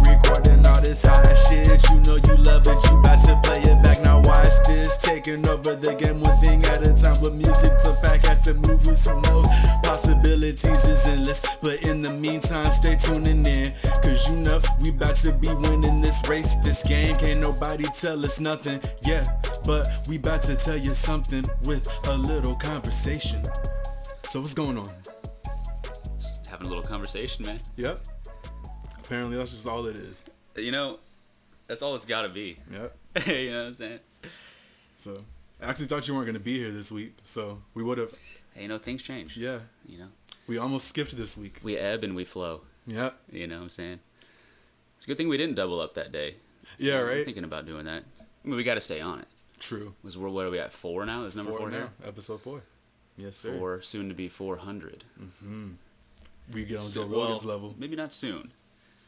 recording all this high shit. You know you love it, you about to play it back. Now watch this, taking over the game one thing at a time. With music to podcasts and movies, who knows? Possibilities is endless. But in the meantime, stay tuning in, cause you know we about to be winning this race, this game. Can't nobody tell us nothing, yeah, but we about to tell you something with a little conversation. So what's going on? Just having a little conversation, man. Yep. Apparently that's just all it is. You know, that's all it's gotta be. Yep. You know what I'm saying? So, I actually thought you weren't going to be here this week, so we would have... Hey, you know, things change. Yeah. You know? We almost skipped this week. We ebb and we flow. Yep. You know what I'm saying? It's a good thing we didn't double up that day. Yeah, right? I'm thinking about doing that. I mean, we gotta stay on it. True. What are we at, 4 now? Is number 4 now? here? Episode 4. Yes, sir. 4, soon to be 400. Mm-hmm. We get on Joe Rogan's level. Maybe not soon.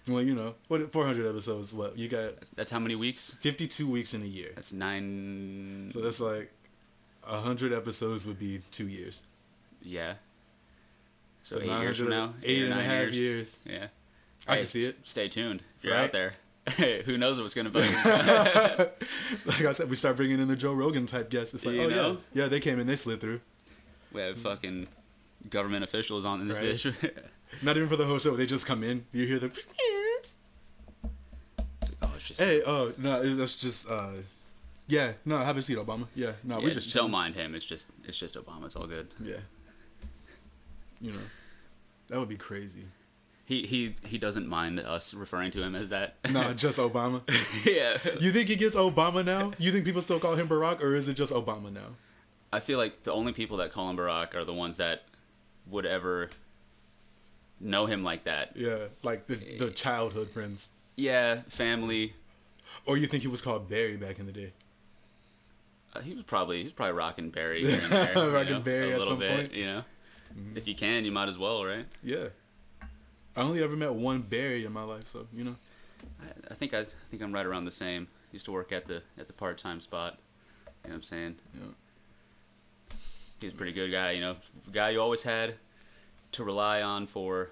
Well, you know, 400 episodes, what? You got... That's how many weeks? 52 weeks in a year. That's 9... So that's like 100 episodes would be 2 years. Yeah. So 8 years from now? 8.5 years. Yeah. I can see it. Stay tuned if you're right? out there. Who knows what's going to be. Like I said, we start bringing in the Joe Rogan type guests. It's like, you know? yeah, they came in, they slid through. We have fucking government officials on this Right. bitch. Not even for the whole show. They just come in. You hear the... Oh, it's just... Hey, no, that's just, yeah, no, have a seat, Obama. Yeah, no, yeah, we just don't mind him. It's just Obama. It's all good. Yeah. You know, that would be crazy. He doesn't mind us referring to him as that. No, just Obama. Yeah. You think he gets Obama now? You think people still call him Barack, or is it just Obama now? I feel like the only people that call him Barack are the ones that would ever know him like that. Yeah, like the childhood friends. Yeah, family. Or you think he was called Barry back in the day? He was probably rocking Barry here and there. Rocking Barry a at little some bit, point. you know. Mm-hmm. If you can, you might as well, right? Yeah. I only ever met one Barry in my life, so you know. I think I'm right around the same. Used to work at the part-time spot. You know what I'm saying? Yeah. He was a pretty good guy, you know. Guy you always had to rely on for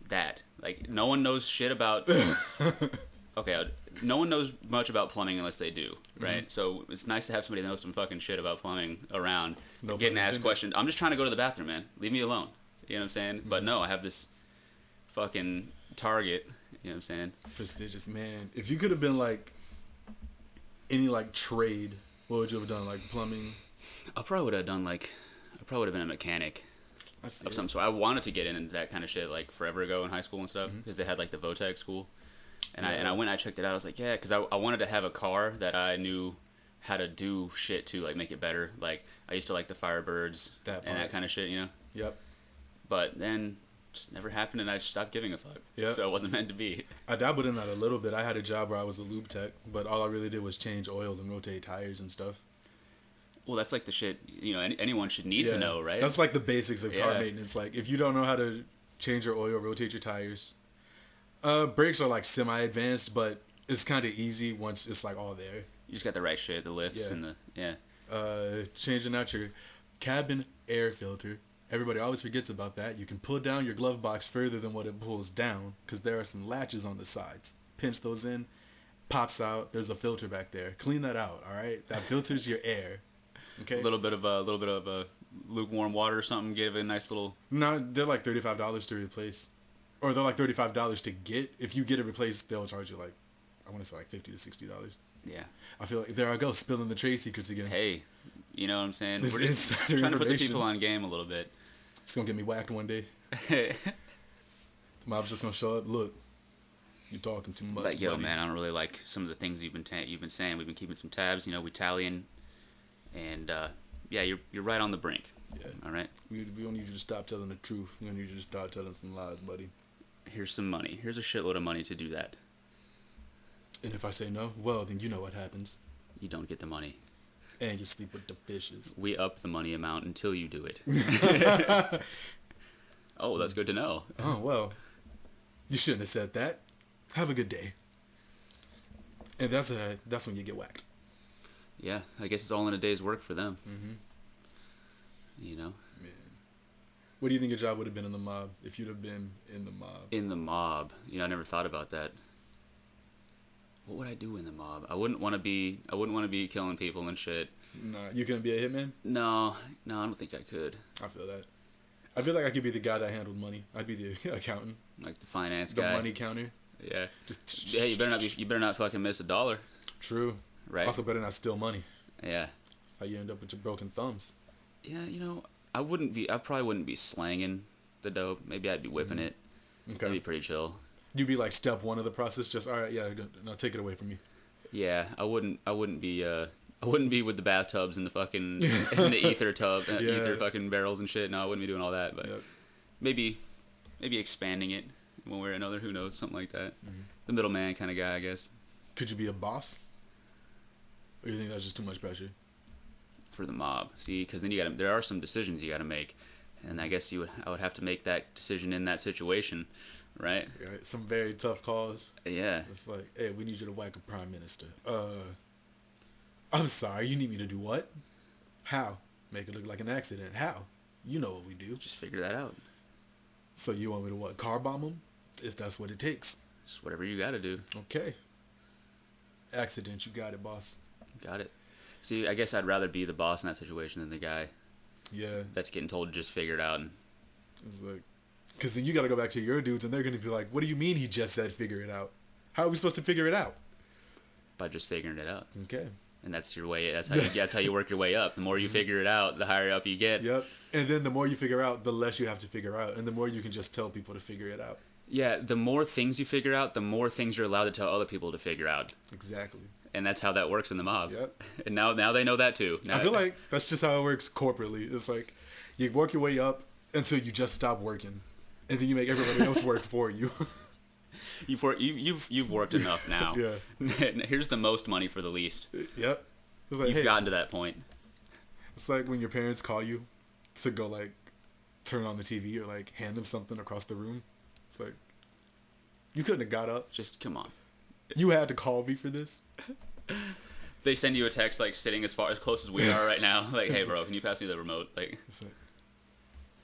that. Like, no one knows shit about... Okay, no one knows much about plumbing unless they do, right? Mm-hmm. So it's nice to have somebody that knows some fucking shit about plumbing around. No getting asked questions. I'm just trying to go to the bathroom, man. Leave me alone. You know what I'm saying? Mm-hmm. But no, I have this fucking target. You know what I'm saying? Prestigious, man. If you could have been like any like trade, what would you have done? Like plumbing? I probably would have been a mechanic of some sort. I wanted to get into that kind of shit like forever ago in high school and stuff because they had like the Votech school. And I checked it out. I was like, yeah, because I wanted to have a car that I knew how to do shit to, like, make it better. Like, I used to like the Firebirds and that kind of shit, you know? Yep. But then just never happened, and I stopped giving a fuck. Yep. So it wasn't meant to be. I dabbled in that a little bit. I had a job where I was a lube tech, but all I really did was change oil and rotate tires and stuff. Well, that's like the shit, you know, anyone should need to know, right? That's like the basics of car maintenance. Like, if you don't know how to change your oil, rotate your tires... brakes are like semi-advanced, but it's kind of easy once it's like all there. You just got the right shit, the lifts and the changing out your cabin air filter. Everybody always forgets about that. You can pull down your glove box further than what it pulls down because there are some latches on the sides. Pinch those in, pops out. There's a filter back there. Clean that out. All right, that filters your air. Okay. A little bit of lukewarm water or something. Give it a nice little. No, they're like $35 to replace. Or they're like $35 to get. If you get it replaced, they'll charge you like, I want to say like $50 to $60. Yeah. I feel like there I go spilling the trade secrets again. Hey, you know what I'm saying? This We're just trying to put the people on game a little bit. It's gonna get me whacked one day. Mob's just gonna show up. Look, you talking too much. Like, yo, man, I don't really like some of the things you've been saying. We've been keeping some tabs. You know, we tallying, and yeah, you're right on the brink. Yeah. All right. We don't need you to stop telling the truth. We don't need you to start telling some lies, buddy. Here's some money. Here's a shitload of money to do that. And if I say no, well, then you know what happens. You don't get the money. And you sleep with the fishes. We up the money amount until you do it. Oh, that's good to know. Oh, well. You shouldn't have said that. Have a good day. And that's when you get whacked. Yeah, I guess it's all in a day's work for them. Mm-hmm. You know? Man. What do you think your job would have been in the mob if you'd have been in the mob? In the mob, I never thought about that. What would I do in the mob? I wouldn't want to be killing people and shit. Nah, you couldn't be a hitman? No, I don't think I could. I feel that. I feel like I could be the guy that handled money. I'd be the accountant. Like the finance the guy. The money counter. Yeah. Yeah, you better not fucking miss $1. True. Right. Also better not steal money. Yeah. That's how you end up with your broken thumbs. Yeah, I probably wouldn't be slanging the dope. Maybe I'd be whipping it. Okay. That'd be pretty chill. You'd be like step 1 of the process, just all right, yeah, no, take it away from me. Yeah, I wouldn't be with the bathtubs and the fucking and the ether tub, ether fucking barrels and shit. No, I wouldn't be doing all that. But maybe expanding it one way or another. Who knows? Something like that. Mm-hmm. The middleman kind of guy, I guess. Could you be a boss? Or you think that's just too much pressure? For the mob, see, because then there are some decisions you gotta make, and I guess I would have to make that decision in that situation, right? Right. Some very tough calls. Yeah. It's like, hey, we need you to whack a prime minister. I'm sorry, you need me to do what? How? Make it look like an accident. How? You know what we do. Just figure that out. So you want me to what? Car bomb them? If that's what it takes. Just whatever you gotta do. Okay. Accident, you got it, boss. Got it. See, I guess I'd rather be the boss in that situation than the guy. Yeah. That's getting told to just figure it out. It's like, because then you got to go back to your dudes, and they're going to be like, "What do you mean he just said figure it out? How are we supposed to figure it out?" By just figuring it out. Okay. And that's your way. That's how you work your way up. The more you figure it out, the higher up you get. Yep. And then the more you figure out, the less you have to figure out, and the more you can just tell people to figure it out. Yeah. The more things you figure out, the more things you're allowed to tell other people to figure out. Exactly. And that's how that works in the mob. Yep. And now they know that too. Now, I feel like that's just how it works corporately. It's like you work your way up until you just stop working, and then you make everybody else work for you. You've worked enough now. Yeah. Here's the most money for the least. Yep. It's like, You've gotten to that point. It's like when your parents call you to go like turn on the TV or like hand them something across the room. It's like you couldn't have got up. Just come on. You had to call me for this. They send you a text like sitting as close as we are right now. Like, hey, bro, can you pass me the remote? Like, it's like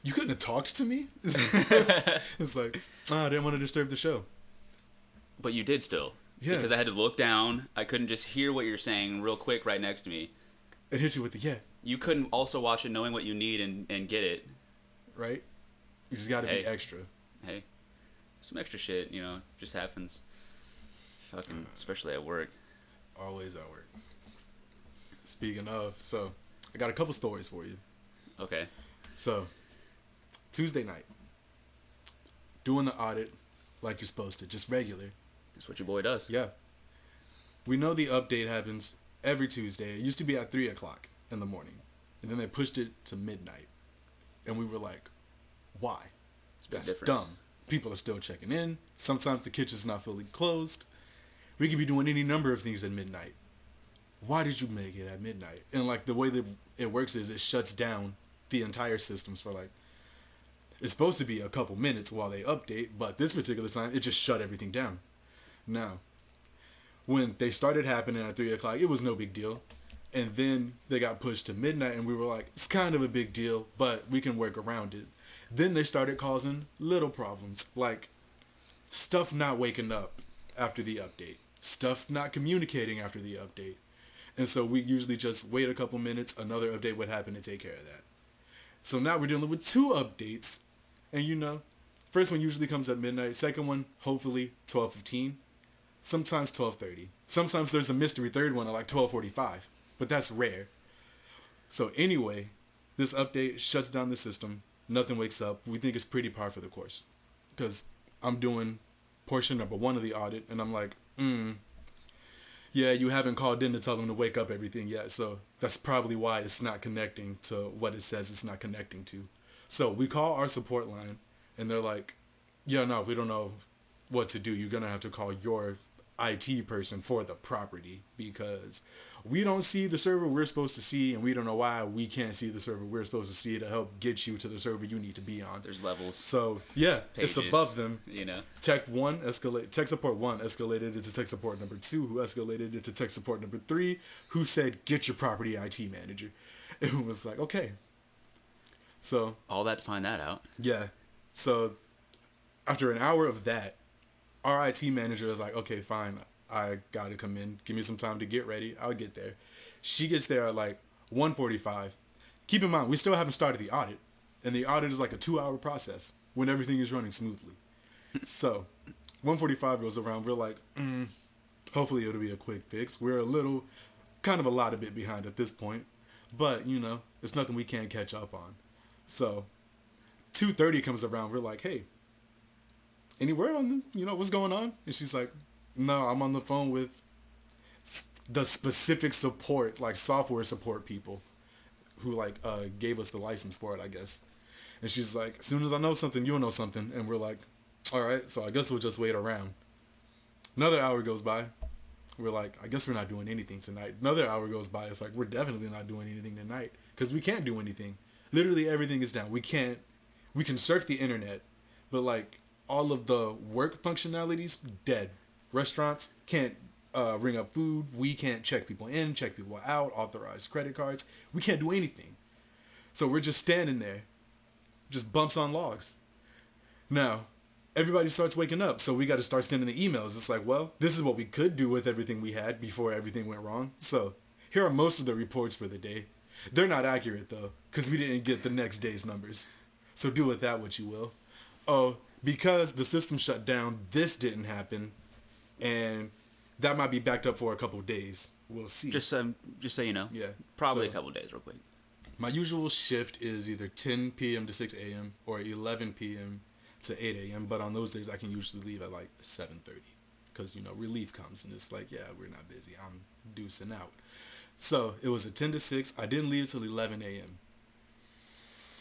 you couldn't have talked to me. It's like, I didn't want to disturb the show. But you did still. Yeah. Because I had to look down. I couldn't just hear what you're saying real quick right next to me. It hits you with the yeah. You couldn't also watch it knowing what you need and get it. Right? You just got to be extra. Hey, some extra shit, just happens. Fucking, especially at work. Always at work. Speaking of, so I got a couple stories for you. Okay. So, Tuesday night, doing the audit like you're supposed to, just regular. That's what your boy does. Yeah. We know the update happens every Tuesday. It used to be at 3 o'clock in the morning, and then they pushed it to midnight. And we were like, why? That's dumb. People are still checking in. Sometimes the kitchen's not fully closed. We could be doing any number of things at midnight. Why did you make it at midnight? And like the way that it works is it shuts down the entire systems for like, it's supposed to be a couple minutes while they update, but this particular time it just shut everything down. Now, when they started happening at 3 o'clock, it was no big deal. And then they got pushed to midnight and we were like, it's kind of a big deal, but we can work around it. Then they started causing little problems, like stuff not waking up after the update. Stuff not communicating after the update. And so we usually just wait a couple minutes, another update would happen to take care of that. So now we're dealing with 2 updates. And first one usually comes at midnight. Second one, hopefully 12:15. Sometimes 12:30. Sometimes there's a mystery third one at like 12:45. But that's rare. So anyway, this update shuts down the system. Nothing wakes up. We think it's pretty par for the course. Because I'm doing portion number 1 of the audit. And I'm like, yeah, you haven't called in to tell them to wake up everything yet. So that's probably why it's not connecting to what it says it's not connecting to. So we call our support line. And they're like, yeah, no, we don't know what to do. You're going to have to call your IT person for the property. Because we don't see the server we're supposed to see. And we don't know why we can't see the server we're supposed to see to help get you to the server you need to be on. There's levels. So, yeah, pages, it's above them. Tech support 1 escalated it to tech support number 2, who escalated it to tech support number 3, who said, get your property IT manager. It was like, okay. So all that to find that out. yeah. So after an hour of that, our IT manager is like, okay, fine, I gotta come in. Give me some time to get ready. I'll get there. She gets there at like 1:45. Keep in mind, we still haven't started the audit, and the audit is like a 2-hour process when everything is running smoothly. So 1:45 goes around. We're like, hopefully it'll be a quick fix. We're kind of a lot of bit behind at this point, but it's nothing we can't catch up on. So 2:30 comes around. We're like, hey, anywhere on what's going on? And she's like, no, I'm on the phone with the specific support, like software support people who gave us the license for it, I guess. And she's like, as soon as I know something, you'll know something. And we're like, all right, so I guess we'll just wait around. Another hour goes by. We're like, I guess we're not doing anything tonight. Another hour goes by. It's like, we're definitely not doing anything tonight because we can't do anything. Literally everything is down. We can surf the internet, but like all of the work functionalities, dead. Restaurants can't ring up food. We can't check people in, check people out, authorize credit cards. We can't do anything. So we're just standing there, just bumps on logs. Now, everybody starts waking up, so we got to start sending the emails. It's like, well, this is what we could do with everything we had before everything went wrong. So here are most of the reports for the day. They're not accurate, though, because we didn't get the next day's numbers. So do with that what you will. Oh, because the system shut down, this didn't happen, and that might be backed up for a couple of days. We'll see. Just so you know. Yeah. Probably a couple of days, real quick. My usual shift is either 10 p.m. to 6 a.m. or 11 p.m. to 8 a.m. But on those days, I can usually leave at like 7:30 because relief comes and it's like, yeah, we're not busy. I'm deucing out. So it was a 10 to 6. I didn't leave till 11 a.m.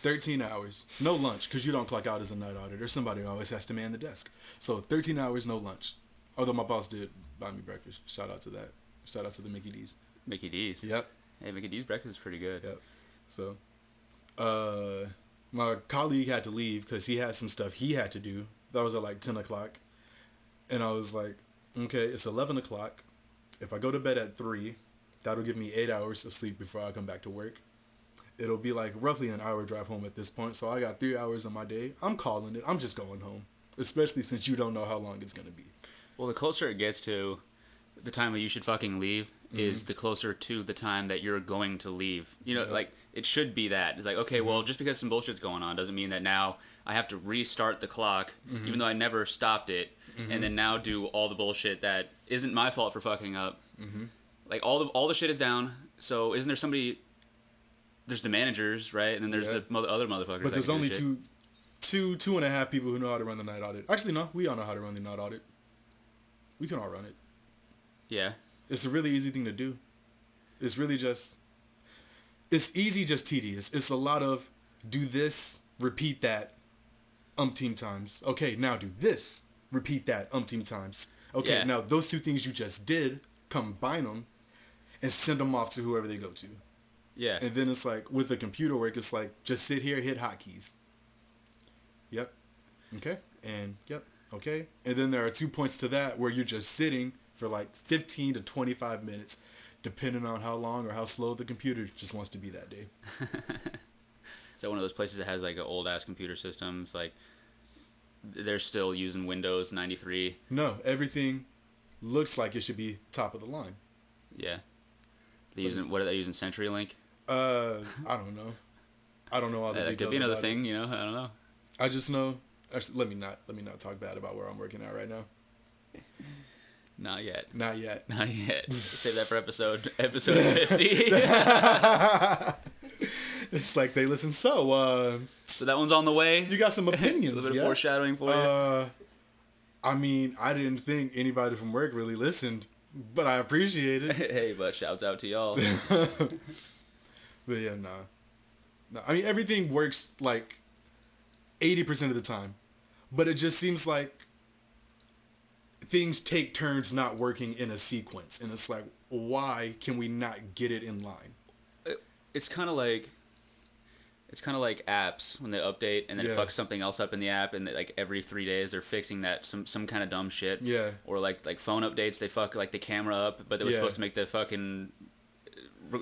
13 hours, no lunch because you don't clock out as a night auditor. Somebody always has to man the desk. So 13 hours, no lunch. Although my boss did buy me breakfast. Shout out to that. Shout out to the Mickey D's. Mickey D's. Yep. Hey, Mickey D's breakfast is pretty good. Yep. So, my colleague had to leave because he had some stuff he had to do. That was at like 10 o'clock. And I was like, okay, it's 11 o'clock. If I go to bed at 3, that'll give me 8 hours of sleep before I come back to work. It'll be like roughly an hour drive home at this point. So I got 3 hours of my day. I'm calling it. I'm just going home. Especially since you don't know how long it's going to be. Well, the closer it gets to the time that you should fucking leave is the closer to the time that you're going to leave. Like, it should be that. It's like, okay, well, just because some bullshit's going on doesn't mean that now I have to restart the clock, even though I never stopped it, and then now do all the bullshit that isn't my fault for fucking up. Like, all the shit is down, so isn't there somebody... There's the managers, right? And then there's the other motherfuckers. But there's only two and a half people who know how to run the night audit. Actually, no, we all know how to run the night audit. We can all run it. Yeah. It's a really easy thing to do. It's really just... It's easy, just tedious. It's a lot of do this, repeat that umpteen times. Okay, now do this, repeat that umpteen times. Okay, now those two things you just did, combine them, and send them off to whoever they go to. Yeah. And then it's like, with the computer work, it's like, just sit here, hit hotkeys. Yep. Okay. And yep. Okay. And then there are 2 points to that where you're just sitting for like 15 to 25 minutes, depending on how long or how slow the computer just wants to be that day. Is that one of those places that has like an old ass computer system? It's like they're still using Windows 93. No, everything looks like it should be top of the line. Yeah. What are they using? CenturyLink? I don't know. I don't know all the details. That could be another thing, I don't know. I just know. Actually, let me not talk bad about where I'm working at right now. Not yet. Not yet. Not yet. Save that for episode 50. It's like they listen. So that one's on the way. You got some opinions. A little bit of foreshadowing for you. I mean, I didn't think anybody from work really listened, but I appreciate it. Hey, but shouts out to y'all. But yeah, no. I mean, everything works like 80% of the time, but it just seems like things take turns not working in a sequence, and it's like, why can we not get it in line? It's kind of like apps when they update and then it fucks something else up in the app, and like every 3 days they're fixing that some kind of dumb shit. Yeah. Or like phone updates, they fuck like the camera up, but it was supposed to make the fucking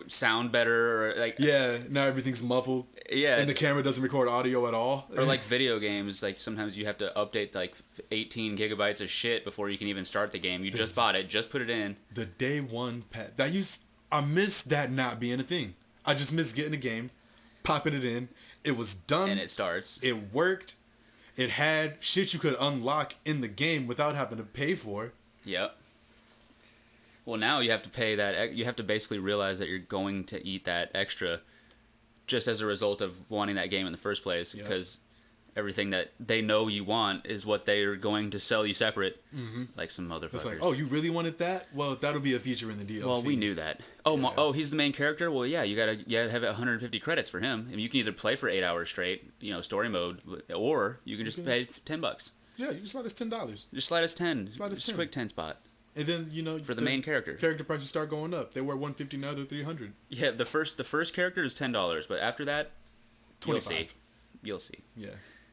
sound better, or like Yeah, now everything's muffled. yeah, And the camera doesn't record audio at all. or like video games, like sometimes you have to update like 18 gigabytes of shit before you can even start the game. You just bought it, just put it in. The day one patch. I miss that not being a thing. I just miss getting a game, popping it in. It was done. And it starts. It worked. It had shit you could unlock in the game without having to pay for. Yep. Well, now you have to pay that. You have to basically realize that you're going to eat that extra, just as a result of wanting that game in the first place. Yep. Because everything that they know you want is what they're going to sell you separate. Mm-hmm. Like some motherfuckers. It's like, oh, you really wanted that? Well, that'll be a feature in the DLC. Well, we knew that. Oh, Yeah. oh, he's the main character. Well, yeah, you gotta have 150 credits for him. I mean, you can either play for 8 hours straight, story mode, or you can just pay $10. Yeah, you just let us $10. Just slide us 10. Slide us just 10. quick 10 spot. And then, For the main character. Character prices start going up. They were $150, now they're $300. Yeah, the first character is $10, but after that, 25. You'll see. Yeah.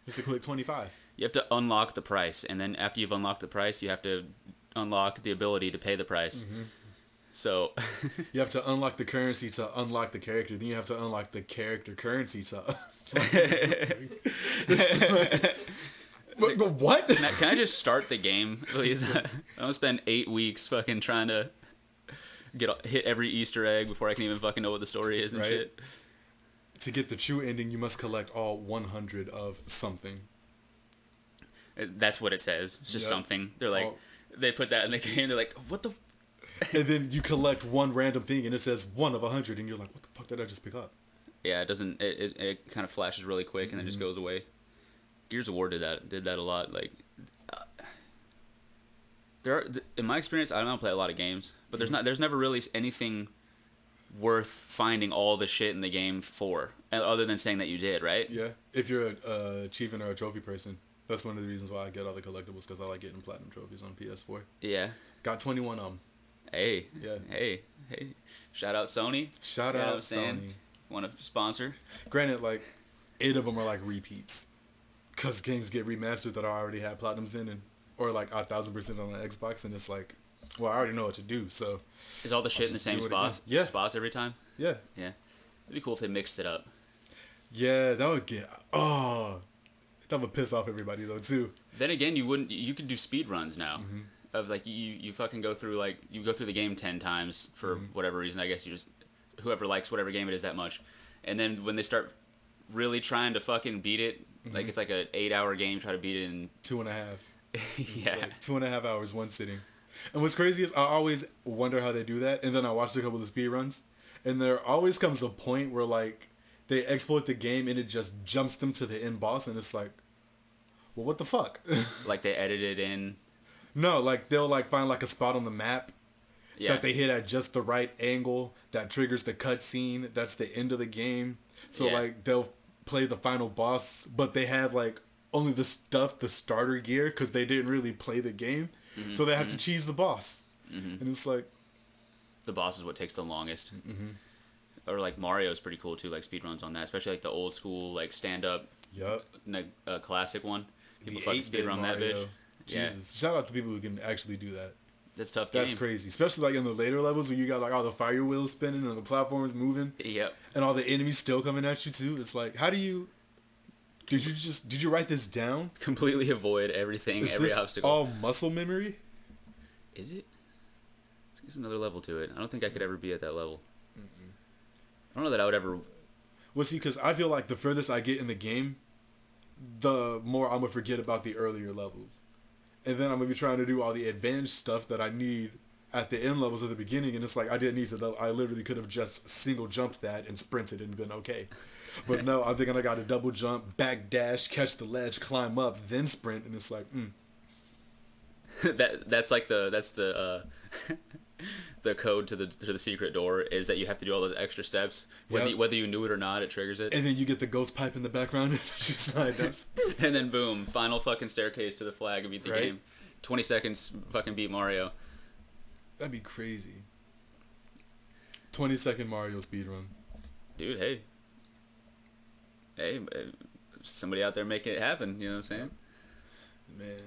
Just a quick 25. You have to unlock the price, and then after you've unlocked the price, you have to unlock the ability to pay the price. Mm-hmm. So you have to unlock the currency to unlock the character. Then you have to unlock the character currency to. But what? Can I just start the game, please? I don't spend 8 weeks fucking trying to hit every Easter egg before I can even fucking know what the story is and shit. To get the true ending, you must collect all 100 of something. That's what it says. It's just something. They're like, they put that in the game. They're like, what the? And then you collect one random thing, and it says 1 of 100, and you're like, what the fuck did I just pick up? Yeah, it doesn't. It kind of flashes really quick and then just goes away. Gears of War did that a lot. Like, in my experience, I don't play a lot of games, but there's never really anything worth finding all the shit in the game for, other than saying that you did, right? Yeah, if you're a achievement or a trophy person, that's one of the reasons why I get all the collectibles, because I like getting platinum trophies on PS4. Yeah. Got 21 of them. Hey. Yeah. Hey. Shout out Sony. Shout out Sony. Want to sponsor? Granted, like 8 of them are like repeats, because games get remastered that I already had platinums in, or like 1,000% on the Xbox, and it's like, well, I already know what to do, so. Is all the shit in the same spots? Yeah. Spots every time? Yeah. Yeah. It'd be cool if they mixed it up. Yeah, that would get. That would piss off everybody though too. Then again, you could do speed runs now. Mm-hmm. Of like you fucking go through the game 10 times for whatever reason. I guess you just whoever likes whatever game it is that much, and then when they start really trying to fucking beat it, like it's like an 8-hour game, try to beat it in 2.5. Yeah, like 2.5 hours, one sitting. And what's crazy is I always wonder how they do that, and then I watched a couple of the speed runs, and there always comes a point where like they exploit the game and it just jumps them to the end boss, and it's like, well, what the fuck? Like they edited in. No, like they'll like find like a spot on the map that they hit at just the right angle that triggers the cutscene. That's the end of the game. So like they'll play the final boss, but they have like only the starter gear, because they didn't really play the game. Mm-hmm, so they have to cheese the boss. Mm-hmm. And it's like, the boss is what takes the longest. Mm-hmm. Or like Mario's pretty cool too, like speedruns on that, especially like the old school like stand up. Yep. Classic one. People the fucking speedrun that bitch. Jesus. Yeah. Shout out to people who can actually do that. That's tough. That's crazy, especially like in the later levels when you got like all the fire wheels spinning and the platforms moving. Yep. And all the enemies still coming at you too. It's like, how do you? Did you write this down? Completely avoid everything, every obstacle. All muscle memory? Is it? Let's get another level to it. I don't think I could ever be at that level. Mm-mm. I don't know that I would ever. Well, see, because I feel like the furthest I get in the game, the more I'm gonna forget about the earlier levels, and then I'm gonna be trying to do all the advanced stuff that I need at the end levels at the beginning, and it's like I didn't need to. I literally could have just single jumped that and sprinted and been okay. But no, I'm thinking I got to double jump, back dash, catch the ledge, climb up, then sprint, and it's like, that's the the code to the secret door, is that you have to do all those extra steps, whether you knew it or not, it triggers it. And then you get the ghost pipe in the background, and you slide down. And then boom, final fucking staircase to the flag and beat the game. 20 seconds, fucking beat Mario. That'd be crazy. 20-second Mario speedrun. Dude, hey, somebody out there making it happen, you know what I'm saying? Man.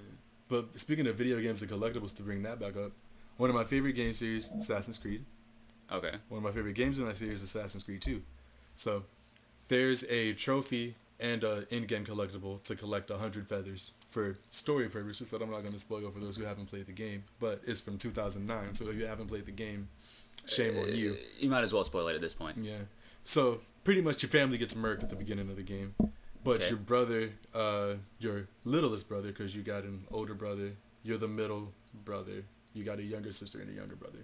But speaking of video games and collectibles, to bring that back up, one of my favorite game series, Assassin's Creed. Okay. One of my favorite games in that series is Assassin's Creed 2. So there's a trophy and a in-game collectible to collect 100 feathers for story purposes that I'm not going to spoil for those who haven't played the game. But it's from 2009, so if you haven't played the game, shame on you. You might as well spoil it at this point. Yeah. So pretty much your family gets murked at the beginning of the game. But Okay. your brother, your littlest brother, because you got an older brother, you're the middle brother, you got a younger sister and a younger brother.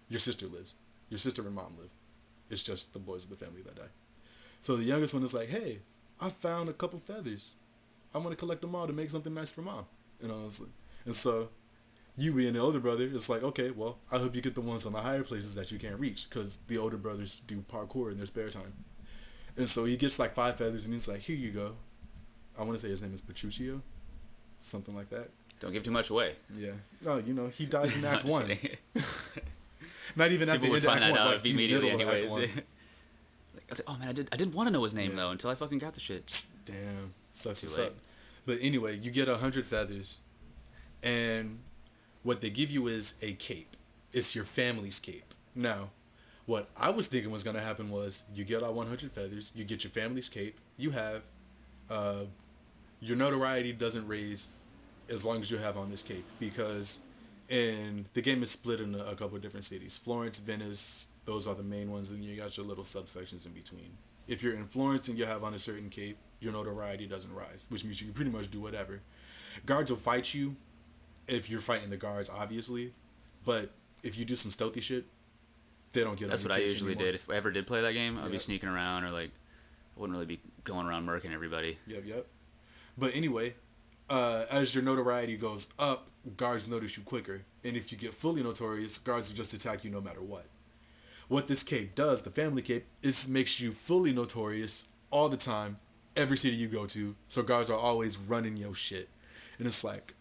Your sister lives. Your sister and mom live. It's just the boys of the family that die. So the youngest one is like, hey, I found a couple feathers. I want to collect them all to make something nice for mom. And honestly. And so you being the older brother, it's like, okay, well, I hope you get the ones on the higher places that you can't reach, because the older brothers do parkour in their spare time. And so he gets like 5 feathers, and he's like, here you go. I want to say his name is Petruchio. Something like that. Don't give too much away. Yeah. No, you know, he dies in Act 1. Kidding. Not even at People the would end of find Act that 1. out Like, the immediately middle of Act anyways. 1. I was like, oh man, I didn't want to know his name though until I fucking got the shit. Damn. Sucks Too to suck. late. But anyway, you get 100 feathers, and what they give you is a cape. It's your family's cape. Now, what I was thinking was going to happen was you get all 100 feathers, you get your family's cape, you have, your notoriety doesn't raise as long as you have on this cape, because the game is split into a couple of different cities. Florence, Venice, those are the main ones, and you got your little subsections in between. If you're in Florence and you have on a certain cape, your notoriety doesn't rise, which means you can pretty much do whatever. Guards will fight you if you're fighting the guards, obviously, but if you do some stealthy shit, they don't get That's on what your I case usually anymore. did. If I ever did play that game, I'd be Yep. sneaking around, or like I wouldn't really be going around murking everybody. Yep. But anyway, as your notoriety goes up, guards notice you quicker. And if you get fully notorious, guards will just attack you no matter what. What this cape does, the family cape, is makes you fully notorious all the time, every city you go to. So guards are always running your shit. And it's like,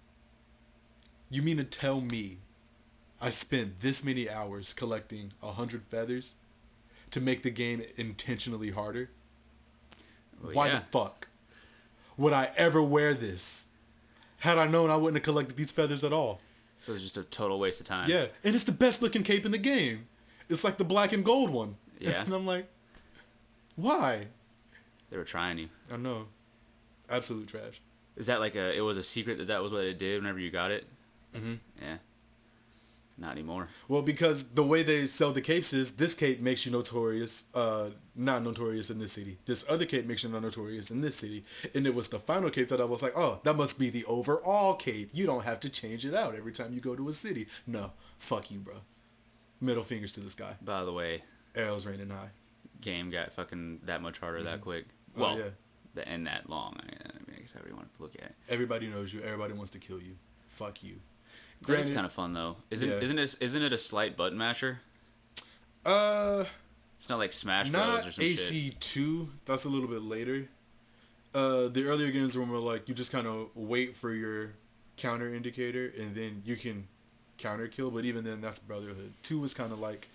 you mean to tell me I spent this many hours collecting 100 feathers to make the game intentionally harder? Well, Why yeah. the fuck would I ever wear this? Had I known, I wouldn't have collected these feathers at all. So it's just a total waste of time. Yeah, and it's the best looking cape in the game. It's like the black and gold one. Yeah. And I'm like, why? They were trying you. I know. Absolute trash. Is that like it was a secret that was what it did whenever you got it? Mm-hmm. Yeah. Not anymore. Well, because the way they sell the capes is, this cape makes you notorious, not notorious in this city. This other cape makes you not notorious in this city. And it was the final cape that I was like, oh, that must be the overall cape. You don't have to change it out every time you go to a city. No, fuck you, bro. Middle fingers to the sky. By the way, Arrows raining high. game got fucking that much harder that quick. Oh, Well, yeah. and that long. I mean, I guess however you want to look at it. Everybody knows you. Everybody wants to kill you. Fuck you. That is Granted- kind of fun though. Yeah. Isn't it a slight button masher? It's not like Smash Bros Not or some shit. AC2. That's a little bit later. The earlier games were more like you just kind of wait for your counter indicator and then you can counter kill. But even then, that's Brotherhood. 2 was kind of like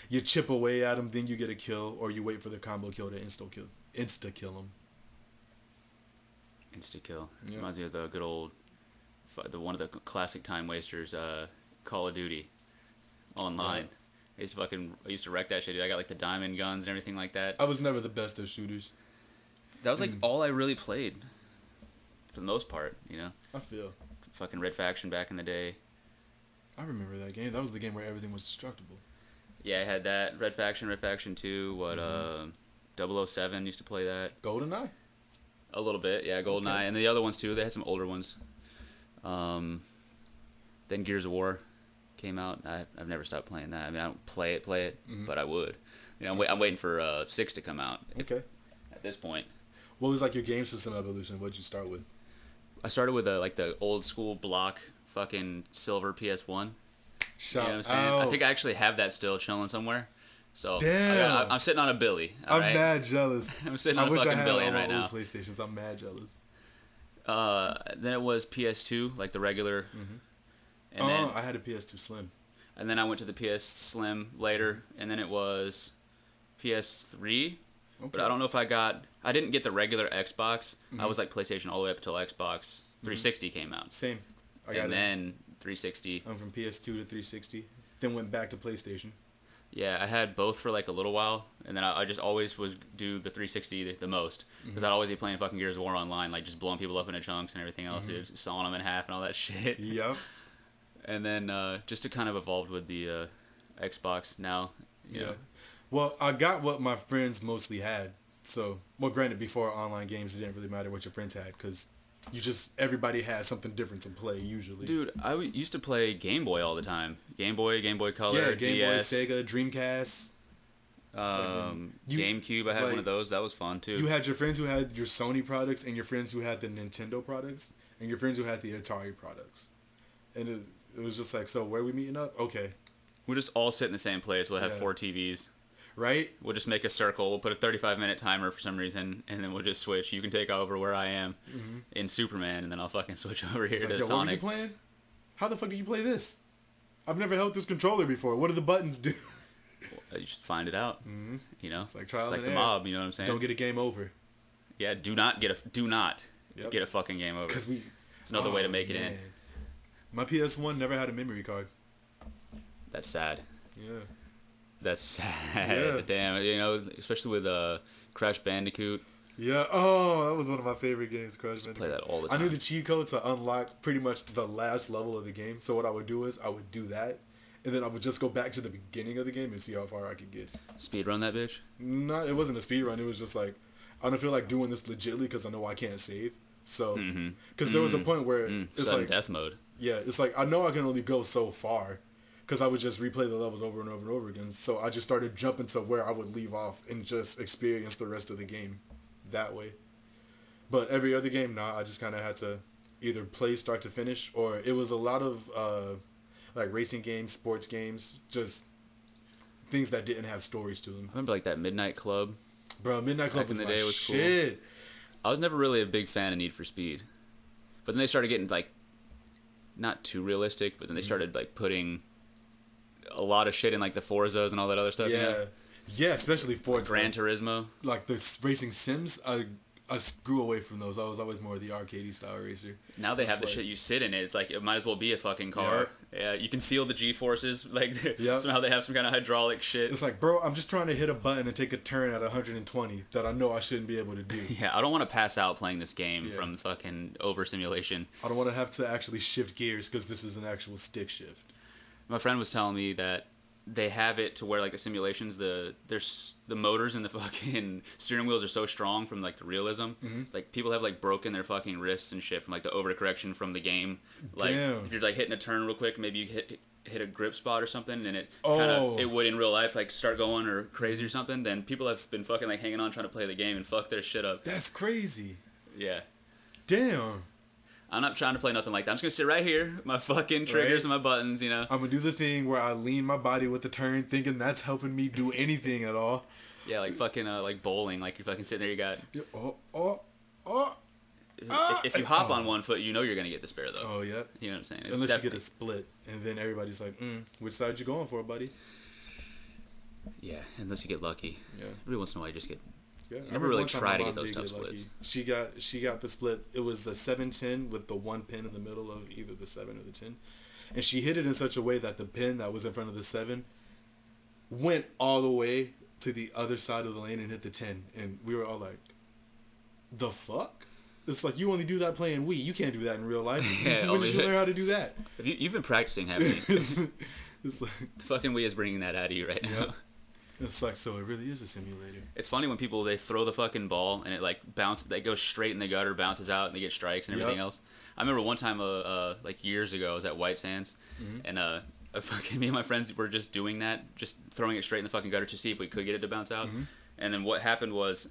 you chip away at them, then you get a kill, or you wait for the combo kill to insta kill them. Insta kill. Yeah. Reminds me of the good old, one of the classic time wasters, Call of Duty, online. Yeah. I used to wreck that shit, dude. I got like the diamond guns and everything like that. I was never the best of shooters. That was like all I really played, for the most part. You know, I feel. fucking Red Faction back in the day. I remember that game. That was the game where everything was destructible. Yeah, I had that Red Faction 2. What 007 used to play that. GoldenEye? A little bit, yeah, GoldenEye, Okay. and the other ones too. They had some older ones. Then Gears of War came out. I've never stopped playing that. I mean, I don't play it, but I would. You know, I'm waiting for 6 to come out. Okay. At this point, What was like your game system evolution? What'd you start with? I started with like the old school block, fucking silver PS1. You know Shout what I'm saying? out. I think I actually have that still chilling somewhere. So Damn. I'm sitting on a Billy. I'm alright? mad jealous. I'm sitting I on a wish I fucking had billion all right my now. old PlayStations. I'm mad jealous. Then it was PS2, like the regular. And then I had a PS2 Slim. And then I went to the PS Slim later, and then it was PS3. But Okay. I don't know if I didn't get the regular Xbox. I was like PlayStation all the way up until Xbox 360 came out. Same. I got And it. then 360. I'm from PS2 to 360. Then went back to PlayStation. Yeah, I had both for like a little while, and then I just always would do the 360 the most because I'd always be playing fucking Gears of War online, like just blowing people up into chunks and everything else, dude, sawing them in half and all that shit. Yep. And then just to kind of evolved with the Xbox now. You know. Well, I got what my friends mostly had. So, well, granted, before online games, it didn't really matter what your friends had because everybody had something different to play usually. Dude, I used to play Game Boy all the time. Game Boy Color, yeah, Game DS, Boy, Sega, Dreamcast, GameCube. I had one of those. That was fun too. You had your friends who had your Sony products, and your friends who had the Nintendo products, and your friends who had the Atari products. And it was just like, so where are we meeting up? Okay. We'll just all sit in the same place. We'll have 4 TVs. Right? We'll just make a circle. We'll put a 35-minute timer for some reason, and then we'll just switch. You can take over where I am in Superman, and then I'll fucking switch over here to Sonic. What were you playing? How the fuck do you play this? I've never held this controller before. What do the buttons do? You just find it out. You know, it's like trial it's like and the error. mob. You know what I'm saying? Don't get a game over. Yeah, do not get a fucking game over. Because it's another way to make it in. My PS1 never had a memory card. That's sad. Yeah. That's sad. Yeah. Damn, you know, especially with Crash Bandicoot. Yeah. Oh, that was one of my favorite games, Crash Bandicoot. Play that all the time. I knew the cheat code to unlock pretty much the last level of the game. So what I would do is I would do that, and then I would just go back to the beginning of the game and see how far I could get. Speed run that bitch? No, it wasn't a speed run. It was just like, I don't feel like doing this legitly because I know I can't save. So, because there was a point where it's sudden like death mode. Yeah, it's like I know I can only go so far. Because I would just replay the levels over and over and over again. So I just started jumping to where I would leave off and just experience the rest of the game that way. But every other game, I just kind of had to either play start to finish, or it was a lot of like racing games, sports games, just things that didn't have stories to them. I remember like that Midnight Club. Bro, Midnight Club Back in the my day was shit. Cool. I was never really a big fan of Need for Speed. But then they started getting like, not too realistic, but then they started like putting a lot of shit in like the Forzas and all that other stuff. Yeah, you know? Yeah, especially Forza. Gran Turismo. Like the racing sims, I grew away from those. I was always more the arcadey style racer. Now they have the shit you sit in it. It's like it might as well be a fucking car. Yeah, you can feel the G-forces. Like somehow they have some kind of hydraulic shit. It's like, bro, I'm just trying to hit a button and take a turn at 120 that I know I shouldn't be able to do. Yeah, I don't want to pass out playing this game from fucking over simulation. I don't want to have to actually shift gears because this is an actual stick shift. My friend was telling me that they have it to where like the simulations, the motors and the fucking steering wheels are so strong from like the realism. Like people have like broken their fucking wrists and shit from like the overcorrection from the game. Like if you're like hitting a turn real quick, maybe you hit a grip spot or something, and it it would in real life like start going or crazy or something. Then people have been fucking like hanging on trying to play the game and fuck their shit up. That's crazy. Yeah. Damn. I'm not trying to play nothing like that. I'm just gonna sit right here, my fucking triggers and my buttons, you know. I'm gonna do the thing where I lean my body with the turn, thinking that's helping me do anything at all. Yeah, like fucking like bowling. Like you're fucking sitting there, you got. If you hop on one foot, you know you're gonna get the spare though. Oh yeah. You know what I'm saying? It's Unless you get a split, and then everybody's like, "Which side you going for, buddy?" Yeah, unless you get lucky. Yeah. Every once in a while, you just get. Yeah, you never really try to get those tough splits. She got the split. It was the 7-10 with the one pin in the middle of either the 7 or the 10, and she hit it in such a way that the pin that was in front of the 7 went all the way to the other side of the lane and hit the 10, and we were all like, "The fuck." It's like, you only do that playing Wii. You can't do that in real life. Yeah, when did you learn how to do that? You've been practicing, haven't you? It's like, the fucking Wii is bringing that out of you right now. It's like, so it really is a simulator. It's funny when people, they throw the fucking ball and it like bounces, they go straight in the gutter, bounces out, and they get strikes and everything else. I remember one time, like years ago, I was at White Sands, and fucking me and my friends were just doing that, just throwing it straight in the fucking gutter to see if we could get it to bounce out. And then what happened was,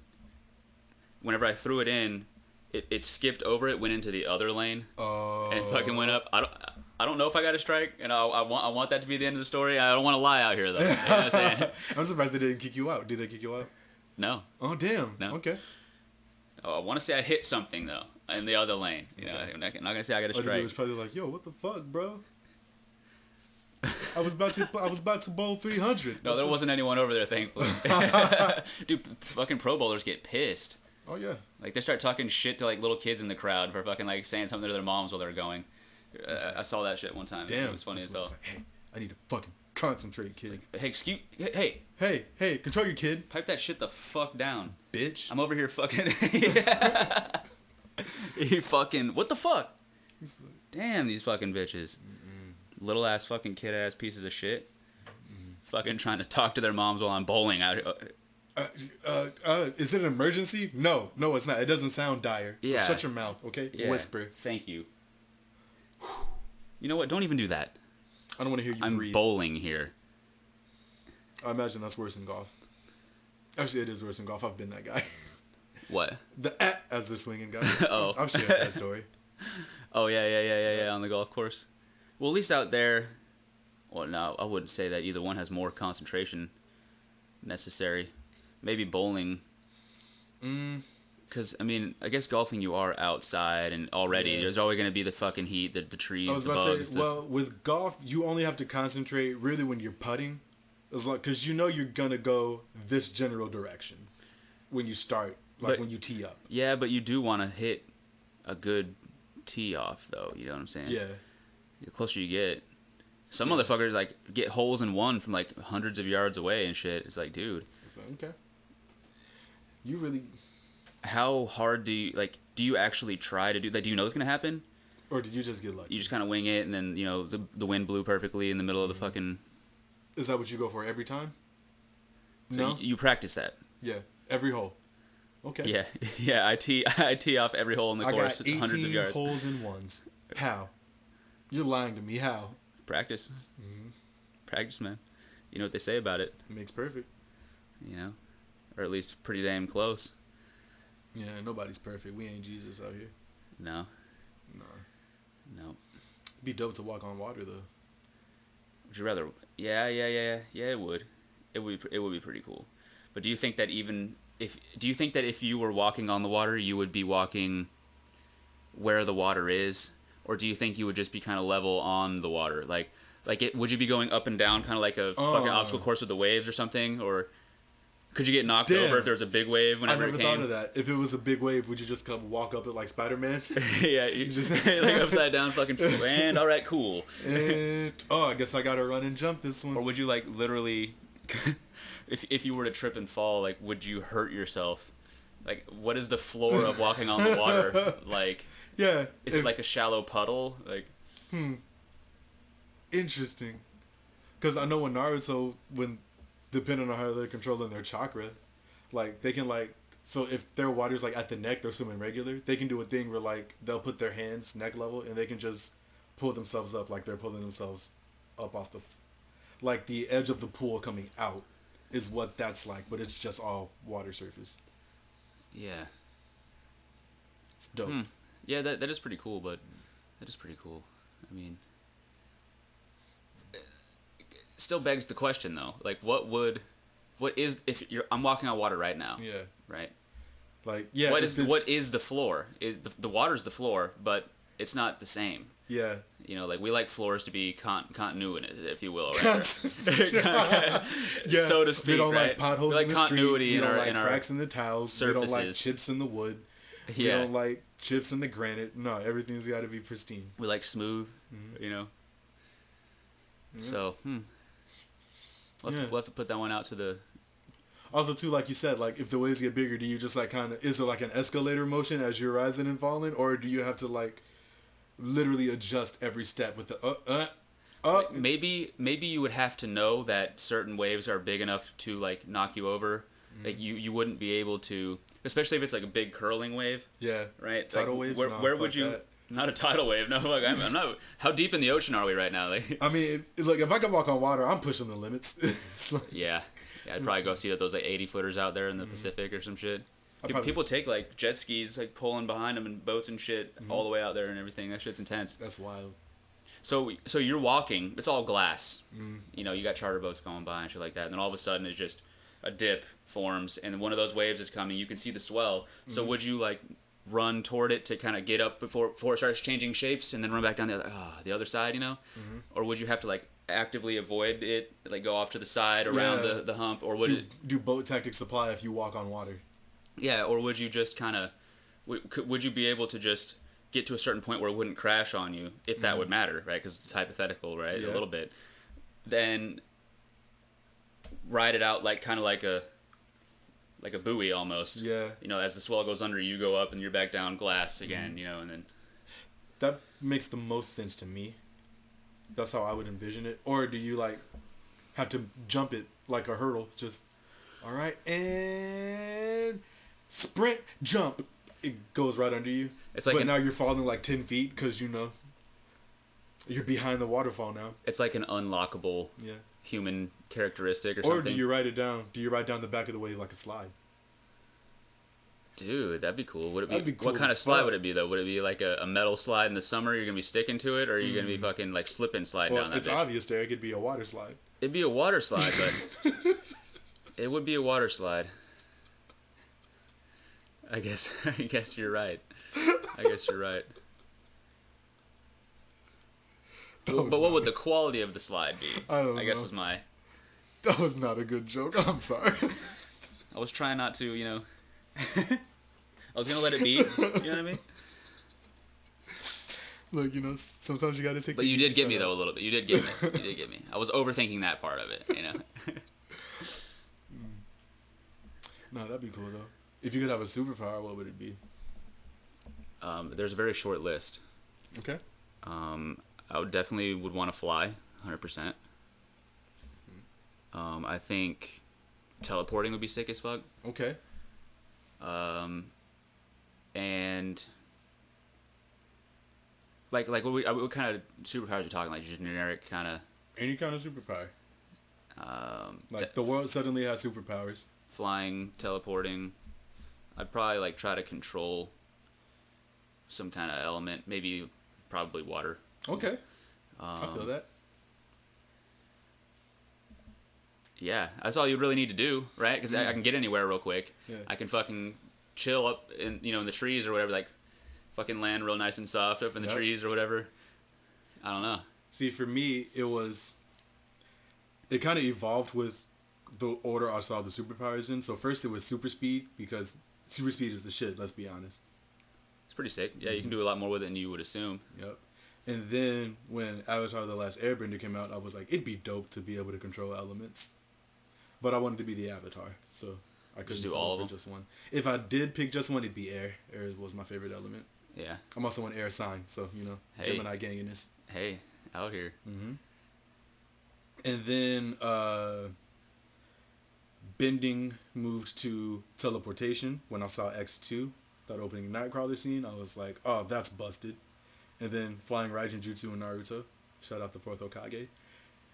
whenever I threw it in, it skipped over it, went into the other lane, and fucking went up. I don't know if I got a strike, and I want that to be the end of the story. I don't want to lie out here though. You know what I'm saying? I'm surprised they didn't kick you out. Did they kick you out? No. Oh damn. No. Okay. Oh, I want to say I hit something though in the other lane. You know, I'm not gonna say I got a strike. It was probably like, yo, what the fuck, bro? I was about to bowl 300. No, there wasn't anyone over there, thankfully. Dude, fucking pro bowlers get pissed. Oh yeah. Like they start talking shit to like little kids in the crowd for fucking like saying something to their moms while they're going. I saw that shit one time. Damn. It was funny as hell. Like, hey, I need to fucking Concentrate, kid. Hey, hey, Hey, control your kid, pipe that shit the fuck down. bitch. I'm over here fucking. You fucking. What the fuck? Damn, these fucking bitches. Little ass fucking kid ass pieces of shit. Fucking trying to talk to their moms while I'm bowling out here. Is it an emergency? No, it's not. It doesn't sound dire. So Yeah. shut your mouth, okay? Yeah, Whisper. Thank you. You know what? Don't even do that. I don't want to hear you I'm breathe. bowling here. I imagine that's worse than golf. Actually, it is worse than golf. I've been that guy. What? The as they're swinging guy. Oh. I've shared that story. Oh, yeah, on the golf course. Well, at least out there... Well, no, I wouldn't say that either one has more concentration necessary. Maybe bowling. Because, I mean, I guess golfing you are outside and already. Yeah. There's always going to be the fucking heat, the trees, I was the about bugs. to say, well, with golf, you only have to concentrate really when you're putting. Because you know you're going to go this general direction when you start, like when you tee up. Yeah, but you do want to hit a good tee off, though. You know what I'm saying? Yeah. The closer you get. Some motherfuckers, like, get holes in one from, like, hundreds of yards away and shit. It's like, dude. It's like, okay. You really... How hard do you actually try to do that? Do you know it's going to happen? Or did you just get lucky? You just kind of wing it, and then, you know, the wind blew perfectly in the middle of the fucking... Is that what you go for every time? So No? you practice that? Yeah. Every hole. Okay. Yeah. I tee off every hole in the course, got 18 hundreds of yards. holes in ones. How? You're lying to me. How? Practice. Practice, man. You know what they say about it. It makes perfect. You know? Or at least pretty damn close. Yeah, nobody's perfect. We ain't Jesus out here. No. No. No. It'd be dope to walk on water, though. Would you rather... Yeah, it would. It would be pretty cool. But do you think that if you were walking on the water, you would be walking where the water is? Or do you think you would just be kind of level on the water? Would you be going up and down kind of like a fucking obstacle course with the waves or something? Or could you get knocked over if there was a big wave whenever it came? I never thought of that. If it was a big wave, would you just come walk up it like Spider-Man? Yeah, you just like upside down fucking and all right, cool. And I guess I gotta run and jump this one. Or would you like literally if you were to trip and fall, like would you hurt yourself? Like what is the floor of walking on the water like? Yeah. Is it like a shallow puddle? Like Interesting. Because I know in Naruto, depending on how they're controlling their chakra, like they can so if their water's like at the neck, they're swimming regular. They can do a thing where like they'll put their hands neck level and they can just pull themselves up like they're pulling themselves up off like the edge of the pool coming out is what that's like, but it's just all water surface. Yeah. It's dope. Yeah, that is pretty cool, but that is pretty cool. I mean, it still begs the question though. Like, what is if I'm walking on water right now? Yeah. Right. Like, yeah. What is the floor? The water's the floor, but it's not the same. Yeah. You know, like we like floors to be continuity, if you will, right? Yeah. So to speak. We don't right? like potholes we like in the continuity street. We in don't our like in our cracks in the tiles. surfaces. We don't like chips in the wood. We Yeah. don't like chips in the granite. No, everything's got to be pristine. We like smooth, you know. So, we'll have to put that one out to the. Also, too, like you said, like if the waves get bigger, do you just like kind of is it like an escalator motion as you're rising and falling, or do you have to like literally adjust every step with the Like, maybe you would have to know that certain waves are big enough to like knock you over. Like you wouldn't be able to, especially if it's like a big curling wave. Yeah. Right. Tidal like, waves. Where would you? That. Not a tidal wave. No, like, I'm not. How deep in the ocean are we right now? Like. I mean, if I can walk on water, I'm pushing the limits. It's like, Yeah, I'd probably go see those like 80 footers out there in the Pacific or some shit. People take like jet skis, like pulling behind them and boats and shit all the way out there and everything. That shit's intense. That's wild. So you're walking. It's all glass. You know, you got charter boats going by and shit like that. And then all of a sudden, it's just a dip forms, and then one of those waves is coming. You can see the swell. So would you like run toward it to kind of get up before it starts changing shapes, and then run back down the other side? You know, or would you have to like actively avoid it, like go off to the side around the hump, or would do boat tactics apply if you walk on water? Yeah, or would you just kind of would you be able to just get to a certain point where it wouldn't crash on you, if that would matter, right? Because it's hypothetical, right? Yeah. A little bit. Then ride it out like kind of like a buoy almost. Yeah. You know, as the swell goes under, you go up and you're back down glass again. You know, and then That makes the most sense to me. That's how I would envision it. Or do you like have to jump it like a hurdle? Just all right, and sprint, jump. It goes right under you. It's like but now you're falling like 10 feet because you're behind the waterfall now. it's like an unlockable Yeah. human characteristic or Or something. do you write it down? Do you write down the back of the wave like a slide? Dude, that'd be cool. Would it be, That'd be cool what kind of as slide fuck. would it be though? Would it be like a metal slide in the summer? You're gonna be sticking to it, or are you gonna be fucking like slipping sliding Well, down that it's bitch? obvious there. It could be a water slide. It'd be a water slide, but it would be a water slide. I guess you're right. I guess you're right. But what would the quality of the slide be? I don't guess know. was my. That was not a good joke. I'm sorry. I was trying not to, you know. I was gonna let it be. You know what I mean? Look, sometimes you gotta take. But the you did easy get me side though out. a little bit. You did get me. You did get me. I was overthinking that part of it. You know. No, that'd be cool though. If you could have a superpower, what would it be? There's a very short list. Okay. I would definitely want to fly, 100%. I think teleporting would be sick as fuck. Okay. And like what kind of superpowers are we talking? Like generic kind of Any kind of superpower. Like the world suddenly has superpowers. flying, teleporting. I'd probably like try to control some kind of element, maybe probably water. Okay. I feel that. Yeah, that's all you really need to do, right? Because I can get anywhere real quick. Yeah. I can fucking chill up in in the trees or whatever, like fucking land real nice and soft up in the Yep. trees or whatever. I don't know. See, for me, it kind of evolved with the order I saw the superpowers in. So first it was super speed, because super speed is the shit, let's be honest. It's pretty sick. Yeah, you can do a lot more with it than you would assume. Yep. And then when Avatar: The Last Airbender came out, I was like, it'd be dope to be able to control elements. But I wanted to be the Avatar, so I couldn't do settle all of for them? just one. If I did pick just one, it'd be air. Air was my favorite element. Yeah. I'm also an air sign, so Hey. Gemini gang in this. Hey, out here. And then bending moved to teleportation when I saw X2, that opening Nightcrawler scene. I was like, oh, that's busted. And then flying Raijin Jutsu in Naruto. Shout out the fourth Hokage.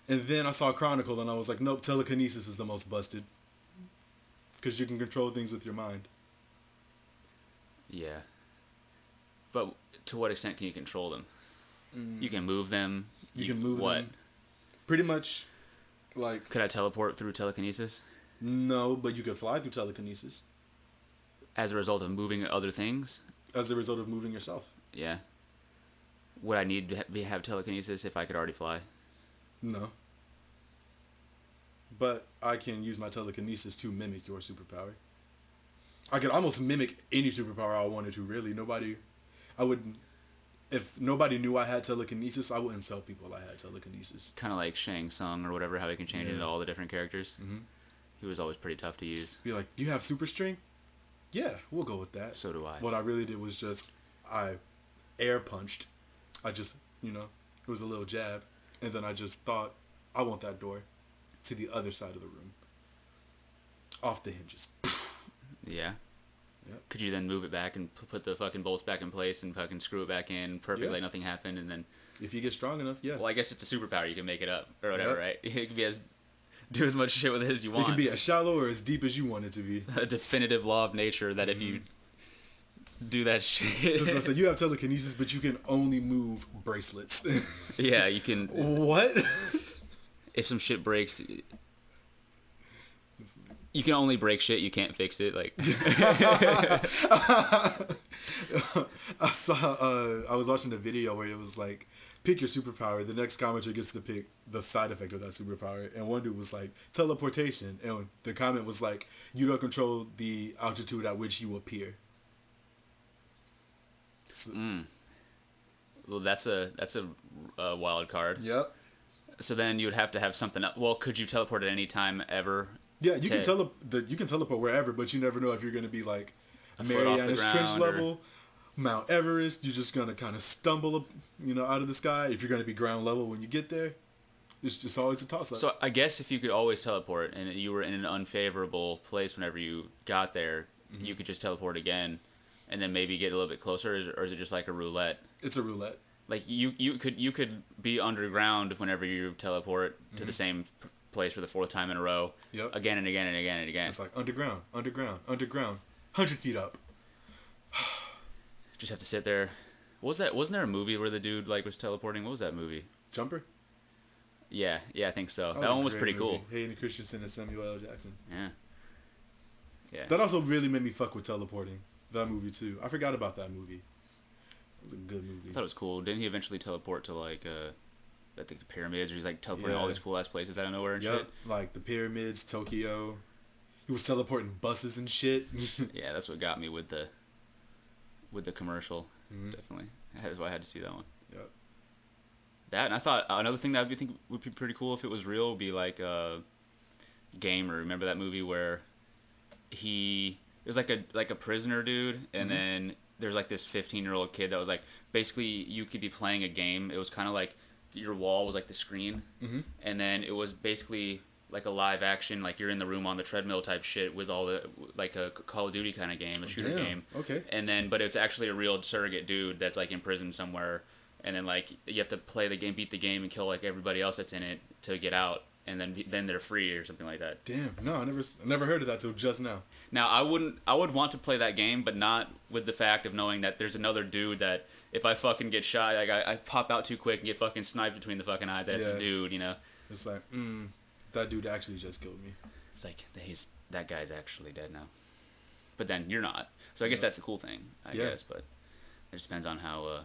And then I saw Chronicle and I was like, nope, telekinesis is the most busted. Because you can control things with your mind. Yeah. But to what extent can you control them? You can move them. You can move what? them. Pretty much, like, Could I teleport through telekinesis no, but you could fly through telekinesis as a result of moving other things? as a result of moving yourself. Yeah. Would I need to have telekinesis if I could already fly? No. But I can use my telekinesis to mimic your superpower. I could almost mimic any superpower I wanted to, really. If nobody knew I had telekinesis, I wouldn't tell people I had telekinesis. Kind of like Shang Tsung or whatever, how he can change Yeah. into all the different characters. Mm-hmm. He was always pretty tough to use. Be like, you have super strength? Yeah, we'll go with that. So do I. What I really did was just, I air punched. I just, it was a little jab. And then I just thought, I want that door to the other side of the room. Off the hinges. Yeah. Yep. Could you then move it back and put the fucking bolts back in place and fucking screw it back in perfectly, Yeah. like nothing happened, and then... If you get strong enough, yeah. Well, I guess it's a superpower. You can make it up or whatever, Yep. right? You can do as much shit with it as you It want. can be as shallow or as deep as you want it to be. A definitive law of nature that if you do that shit... That's what I said. You have telekinesis, but you can only move bracelets. Yeah, you can... What? If some shit breaks... You can only break shit, you can't fix it, like... I was watching a video where it was like, pick your superpower. The next commenter gets to pick the side effect of that superpower. And one dude was like, teleportation. And the comment was like, you don't control the altitude at which you appear. So, Well, that's a wild card. Yep. So then you would have to have something else. Well, could you teleport at any time ever? Yeah, you can teleport wherever, but you never know if you're gonna be like A foot off the Mariana's Trench ground, level, Mount Everest. You're just gonna kind of stumble, out of the sky. If you're gonna be ground level when you get there, it's just always a toss up. So I guess if you could always teleport and you were in an unfavorable place whenever you got there, you could just teleport again, and then maybe get a little bit closer, or is it just like a roulette? It's a roulette. Like you could be underground whenever you teleport to the same place for the fourth time in a row. Yep. Again and again and again and again. It's like underground, 100 feet up. Just have to sit there. What was that? Wasn't there a movie where the dude like was teleporting? What was that movie? Jumper. Yeah, I think so. That That one a was great pretty movie. cool. Hayden Christensen and Samuel L. Jackson. Yeah. That also really made me fuck with teleporting. That movie too. I forgot about that movie. It was a good movie. I thought it was cool. Didn't he eventually teleport to like I think the pyramids, or he's like teleporting all these cool ass places out of nowhere and shit? Like the pyramids, Tokyo. He was teleporting buses and shit. Yeah, that's what got me with the commercial. Definitely. That's why I had to see that one. Yep. That, and I thought another thing that would be pretty cool if it was real would be like Gamer. Remember that movie where it was like a prisoner dude, and then there's like this 15-year-old kid that was like, basically you could be playing a game. It was kind of like your wall was like the screen, and then it was basically like a live action, like you're in the room on the treadmill type shit with all the, like a Call of Duty kind of game, a shooter game. Okay. And then, but it's actually a real surrogate dude that's like in prison somewhere, and then like you have to play the game, beat the game, and kill like everybody else that's in it to get out, and then they're free or something like that. Damn, no, I never heard of that till just now. Now I would want to play that game, but not with the fact of knowing that there's another dude that if I fucking get shot, like I pop out too quick and get fucking sniped between the fucking eyes. That's a dude, It's like, that dude actually just killed me. It's like that guy's actually dead now. But then you're not. So I guess that's the cool thing, I guess. But it just depends on how.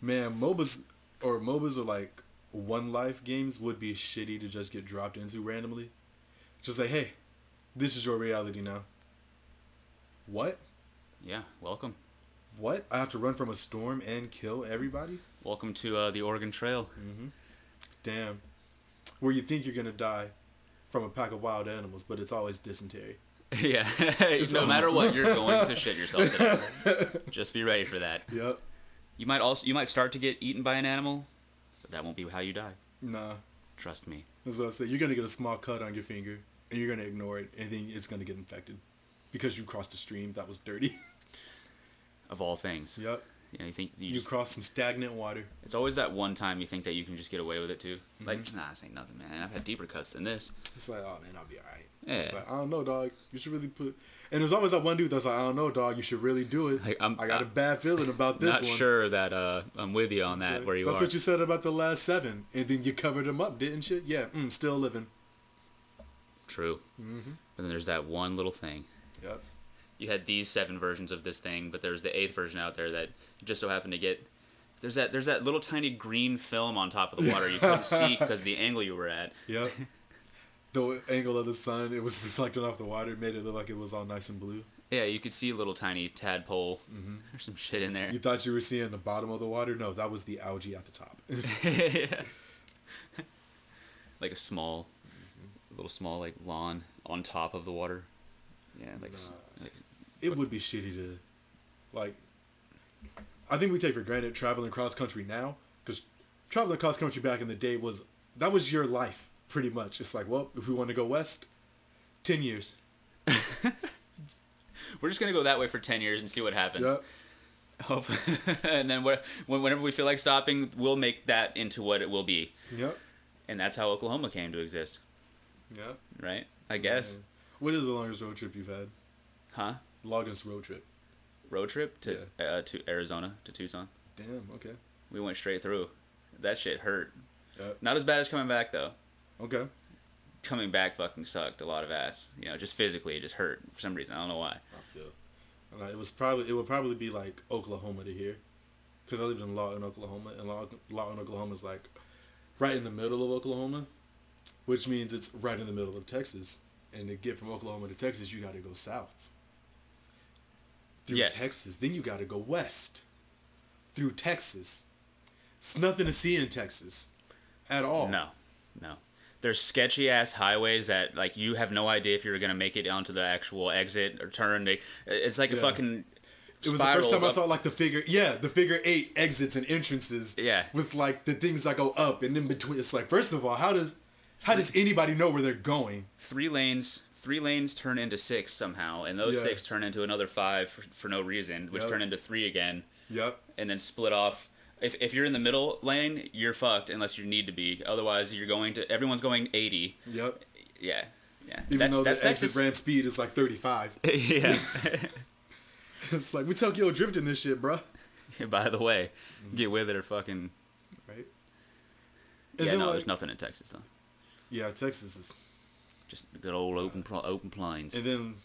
Man, MOBAs or like one life games would be shitty to just get dropped into randomly. Just like, hey, this is your reality now. What? Yeah, welcome. What? I have to run from a storm and kill everybody? Welcome to the Oregon Trail. Damn. Where you think you're gonna die from a pack of wild animals, but it's always dysentery. Yeah. No matter what, you're going to shit yourself today. Just be ready for that. Yep. You might start to get eaten by an animal, but that won't be how you die. Nah. Trust me. That's what I say. You're gonna get a small cut on your finger, and you're gonna ignore it, and then it's gonna get infected because you crossed a stream that was dirty. Of all things. Yep. You think you crossed some stagnant water. It's always that one time you think that you can just get away with it too. Like, nah, this ain't nothing, man. I've had deeper cuts than this. It's like, oh man, I'll be alright. Yeah. It's like, I don't know, dog. You should really put. And there's always that one dude that's like, I don't know, dog. You should really do it. Like, I got a bad feeling about this not one. Not sure that I'm with you on that. Like, where you that's are. what you said about the last 7, and then you covered them up, didn't you? Yeah. Still living. True. But then there's that one little thing. Yep. You had these 7 versions of this thing, but there's the 8th version out there that just so happened to get. There's that little tiny green film on top of the water you couldn't see because the angle you were at. Yep. The angle of the sun, it was reflecting off the water. It made it look like it was all nice and blue. Yeah, you could see a little tiny tadpole or some shit in there. You thought you were seeing the bottom of the water? No, that was the algae at the top. Yeah. Like a little small like lawn on top of the water. Yeah, like it would be shitty to, like, I think we take for granted traveling cross country now, because traveling cross country back in the day was your life, pretty much. It's like, well, if we want to go west, 10 years. We're just going to go that way for 10 years and see what happens. Yep. Hope. And then whenever we feel like stopping, we'll make that into what it will be. Yep. And that's how Oklahoma came to exist. Yep. Right? I guess. Man. What is the longest road trip you've had? Huh? Longest road trip. Road trip to Arizona, to Tucson. Damn, okay. We went straight through. That shit hurt. Yep. Not as bad as coming back, though. Okay. Coming back fucking sucked a lot of ass. Just physically, it just hurt for some reason. I don't know why. I feel. It would probably be like Oklahoma to here, because I lived in Lawton, Oklahoma, and Lawton, Oklahoma is like right in the middle of Oklahoma, which means it's right in the middle of Texas. And to get from Oklahoma to Texas, you got to go south through Texas. Then you got to go west through Texas. It's nothing to see in Texas. at all. No. There's sketchy ass highways that like you have no idea if you're gonna make it onto the actual exit or turn. It's like a fucking. It was the first time I up. saw like the figure 8 exits and entrances. Yeah. With like the things that go up and in between. It's like, first of all, how does anybody know where they're going? 3 lanes turn into 6 somehow, and those 6 turn into another 5 for no reason, which turn into 3 again. Yep. And then split off. If you're in the middle lane, you're fucked unless you need to be. Otherwise, everyone's going 80. Yep. Yeah. Even though the exit Texas. ramp speed is like 35. Yeah. It's like, we Tokyo drifting this shit, bruh. By the way, get with it or fucking. Right. And yeah, no, there's nothing in Texas though. Yeah, Texas is just good old open plains. And then,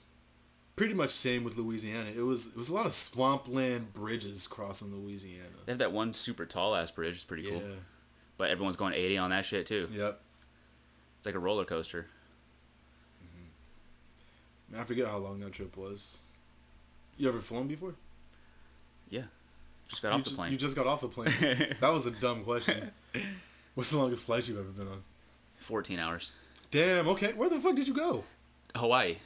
pretty much same with Louisiana. It was a lot of swampland bridges crossing Louisiana. They have that one super tall ass bridge. It's pretty cool. Yeah. But everyone's going 80 on that shit too. Yep. It's like a roller coaster. I forget how long that trip was. You ever flown before? Yeah. Just got off the plane. You just got off a plane. That was a dumb question. What's the longest flight you've ever been on? 14 hours. Damn, okay. Where the fuck did you go? Hawaii.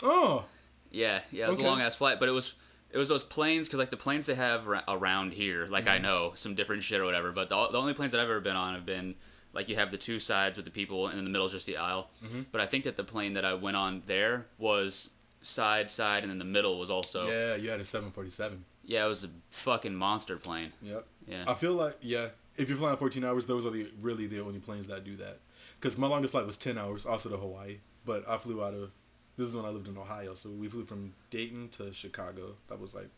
Oh. Yeah, it was a long ass flight, but it was those planes, because like the planes they have around here, like I know some different shit or whatever, but the only planes that I've ever been on have been like you have the 2 sides with the people, and in the middle is just the aisle. But I think that the plane that I went on there was side, and then the middle was also. Yeah, you had a 747. Yeah, it was a fucking monster plane. Yep. Yeah. I feel like, if you're flying 14 hours, those are really the only planes that do that. Because my longest flight was 10 hours, also to Hawaii. But I flew this is when I lived in Ohio, so we flew from Dayton to Chicago. That was like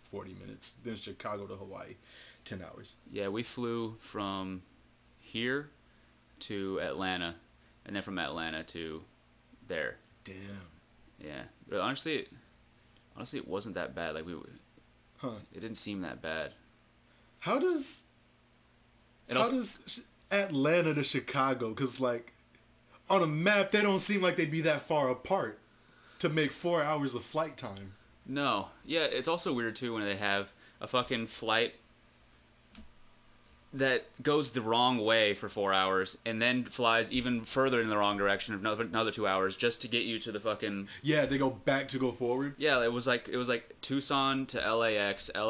40 minutes. Then Chicago to Hawaii, 10 hours. Yeah, we flew from here to Atlanta, and then from Atlanta to there. Damn. Yeah, but honestly, it wasn't that bad. Like it didn't seem that bad. How does Atlanta to Chicago? Because like on a map, they don't seem like they'd be that far apart to make 4 hours of flight time. No, yeah, it's also weird too when they have a fucking flight that goes the wrong way for 4 hours and then flies even further in the wrong direction of another 2 hours just to get you to the fucking. Yeah, they go back to go forward. Yeah, it was like Tucson to LAX to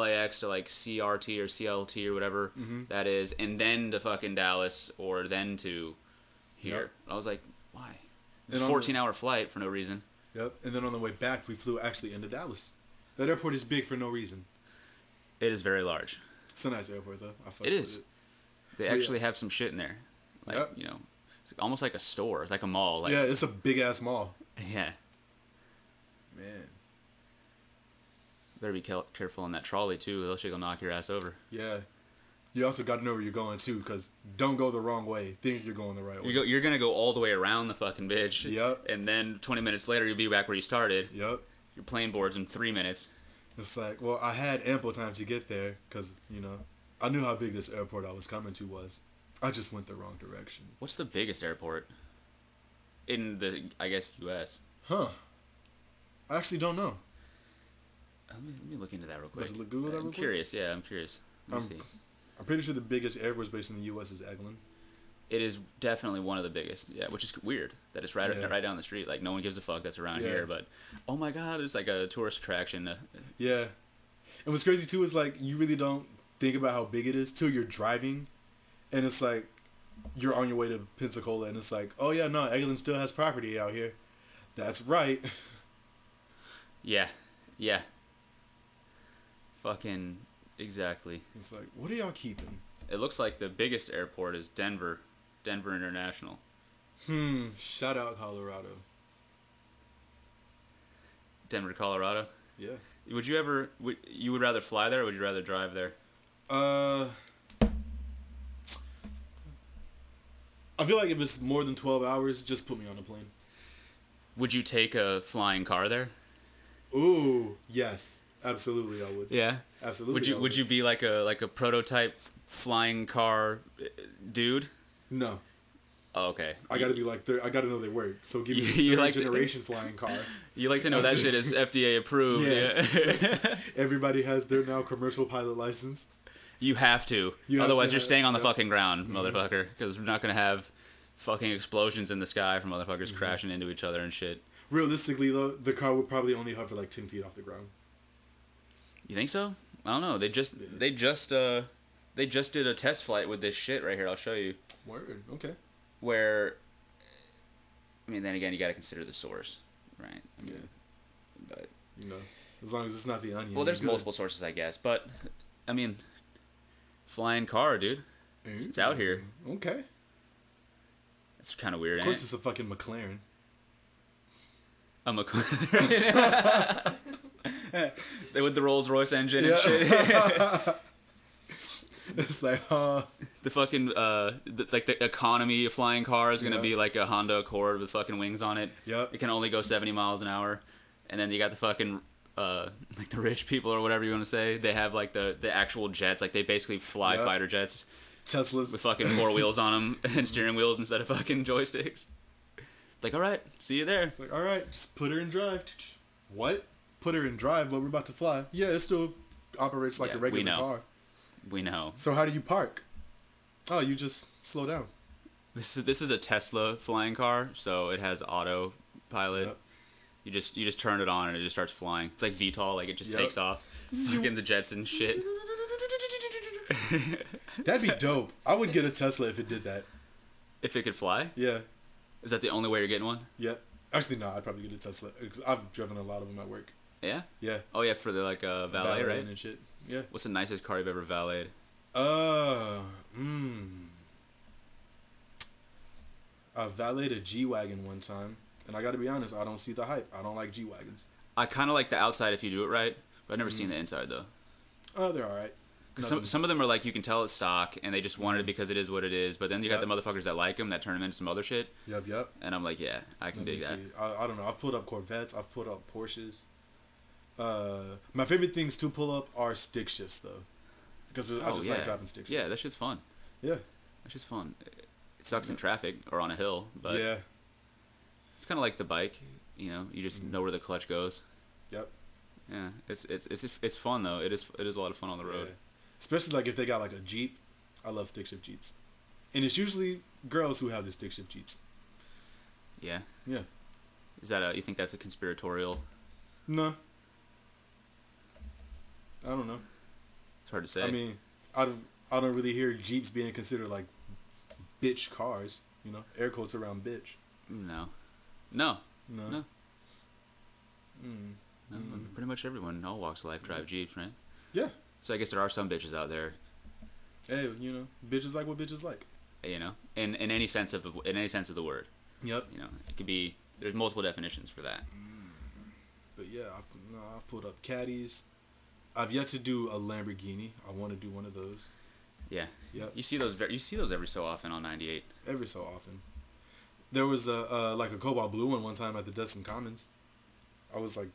like CRT or CLT or whatever that is, and then to fucking Dallas or then to here. Yep. I was like, why? It's a 14-hour flight for no reason. Yep, and then on the way back, we flew actually into Dallas. That airport is big for no reason. It is very large. It's a nice airport, though. It is. They actually have some shit in there. Like, it's almost like a store. It's like a mall. Like, yeah, it's a big-ass mall. Yeah. Man. Better be careful on that trolley, too. They'll shit will knock your ass over. Yeah. You also got to know where you're going, too, because don't go the wrong way. Think you're going the right way. You're going to go all the way around the fucking bitch. Yep. And then 20 minutes later, you'll be back where you started. Yep. Your plane board's in 3 minutes. It's like, well, I had ample time to get there because, I knew how big this airport I was coming to was. I just went the wrong direction. What's the biggest airport in the, I guess, U.S.? Huh. I actually don't know. Let me look into that real quick. Google that real quick? Curious. Yeah, I'm curious. Let me see. I'm pretty sure the biggest Air Force base in the U.S. is Eglin. It is definitely one of the biggest. Yeah, which is weird that it's right down the street. Like, no one gives a fuck that's around here. But, oh my God, there's like a tourist attraction. Yeah. And what's crazy, too, is like you really don't think about how big it is till you're driving. And it's like you're on your way to Pensacola and it's like, oh, yeah, no, Eglin still has property out here. That's right. Yeah. Fucking exactly. It's like, what are y'all keeping? It looks like the biggest airport is Denver International. Shout out Colorado. Denver, Colorado? Yeah. Would you would rather fly there or would you rather drive there? I feel like if it's more than 12 hours, just put me on a plane. Would you take a flying car there? Ooh, yes. Absolutely, I would. Yeah? Absolutely. Would you be like a prototype flying car dude? No. Oh, okay. I gotta be like, I gotta know they work. So give me a third generation flying car. You like to know that shit is FDA approved. Yes. Yeah. Everybody has their now commercial pilot license. You have to. You have Otherwise, to you're staying on the yep. fucking ground, motherfucker. Because we're not gonna have fucking explosions in the sky from motherfuckers crashing into each other and shit. Realistically, though, the car would probably only hover like 10 feet off the ground. You think so? I don't know. They just did a test flight with this shit right here. I'll show you. Word. Okay. Where, I mean, then again, you got to consider the source, right? I mean, Yeah. But You know, as long as it's not the onion. well, there's you're good. multiple sources, I guess. But I mean, flying car, dude. It's out here. Okay. It's kind of weird. Of course, it's a fucking McLaren. A McLaren. They with the Rolls Royce engine and shit. It's like, The fucking the economy flying car is gonna be like a Honda Accord with fucking wings on it. Yep. It can only go 70 miles an hour, and then you got the fucking like the rich people or whatever you want to say. They have like the actual jets. Like they basically fly Yep. fighter jets Teslas. with fucking 4 wheels on them and steering wheels instead of fucking joysticks. Like, all right, see you there. It's like, all right, just put her in drive. What? Put her in drive, but we're about to fly. Yeah, it still operates like Yeah, a regular we know. car. We know. So how do you park? Oh, you just slow down. This is a Tesla flying car, so it has autopilot. Yep. You just turn it on and it just starts flying. It's like VTOL, like it just Yep. takes off. It's like in the jets and shit. That'd be dope. I would get a Tesla if it did that. If it could fly? Yeah. Is that the only way you're getting one? Yep. Actually, no, I'd probably get a Tesla because I've driven a lot of them at work. Yeah? Yeah. Oh yeah, for the like valet, right? and shit. Yeah. What's the nicest car you've ever valeted? I valeted a G-Wagon one time, and I gotta be honest, I don't see the hype. I don't like G-Wagons. I kind of like the outside if you do it right, but I've never seen the inside though. Oh, they're alright. Cause some of them are like you can tell it's stock and they just wanted it because it is what it is. But then you got the motherfuckers that like them that turn them into some other shit. Yep. And I'm like, yeah, I can dig that. I don't know. I've pulled up Corvettes. I've pulled up Porsches. My favorite things to pull up are stick shifts though, because I just like driving stick shifts. Yeah, that shit's fun. Yeah. That shit's fun. It sucks in traffic or on a hill, but yeah. it's kind of like the bike. You know, you just know where the clutch goes. Yep. Yeah, it's fun though. It is a lot of fun on the road. Yeah. Especially like if they got like a Jeep. I love stick shift Jeeps, and it's usually girls who have the stick shift Jeeps. Yeah. Yeah. Is that you think that's a conspiratorial? No. I don't know. It's hard to say. I mean, I don't really hear Jeeps being considered like bitch cars. You know, air quotes around bitch. No. Pretty much everyone in all walks of life drive Jeeps, right? Yeah. So I guess there are some bitches out there. Hey, you know, bitches like what bitches like. You know, in any sense of the word. Yep. You know, it could be. There's multiple definitions for that. But yeah, I've pulled up caddies. I've yet to do a Lamborghini. I want to do one of those. Yeah. Yep. You see those every so often on 98. Every so often. There was a like a cobalt blue one time at the Destin Commons. I was like,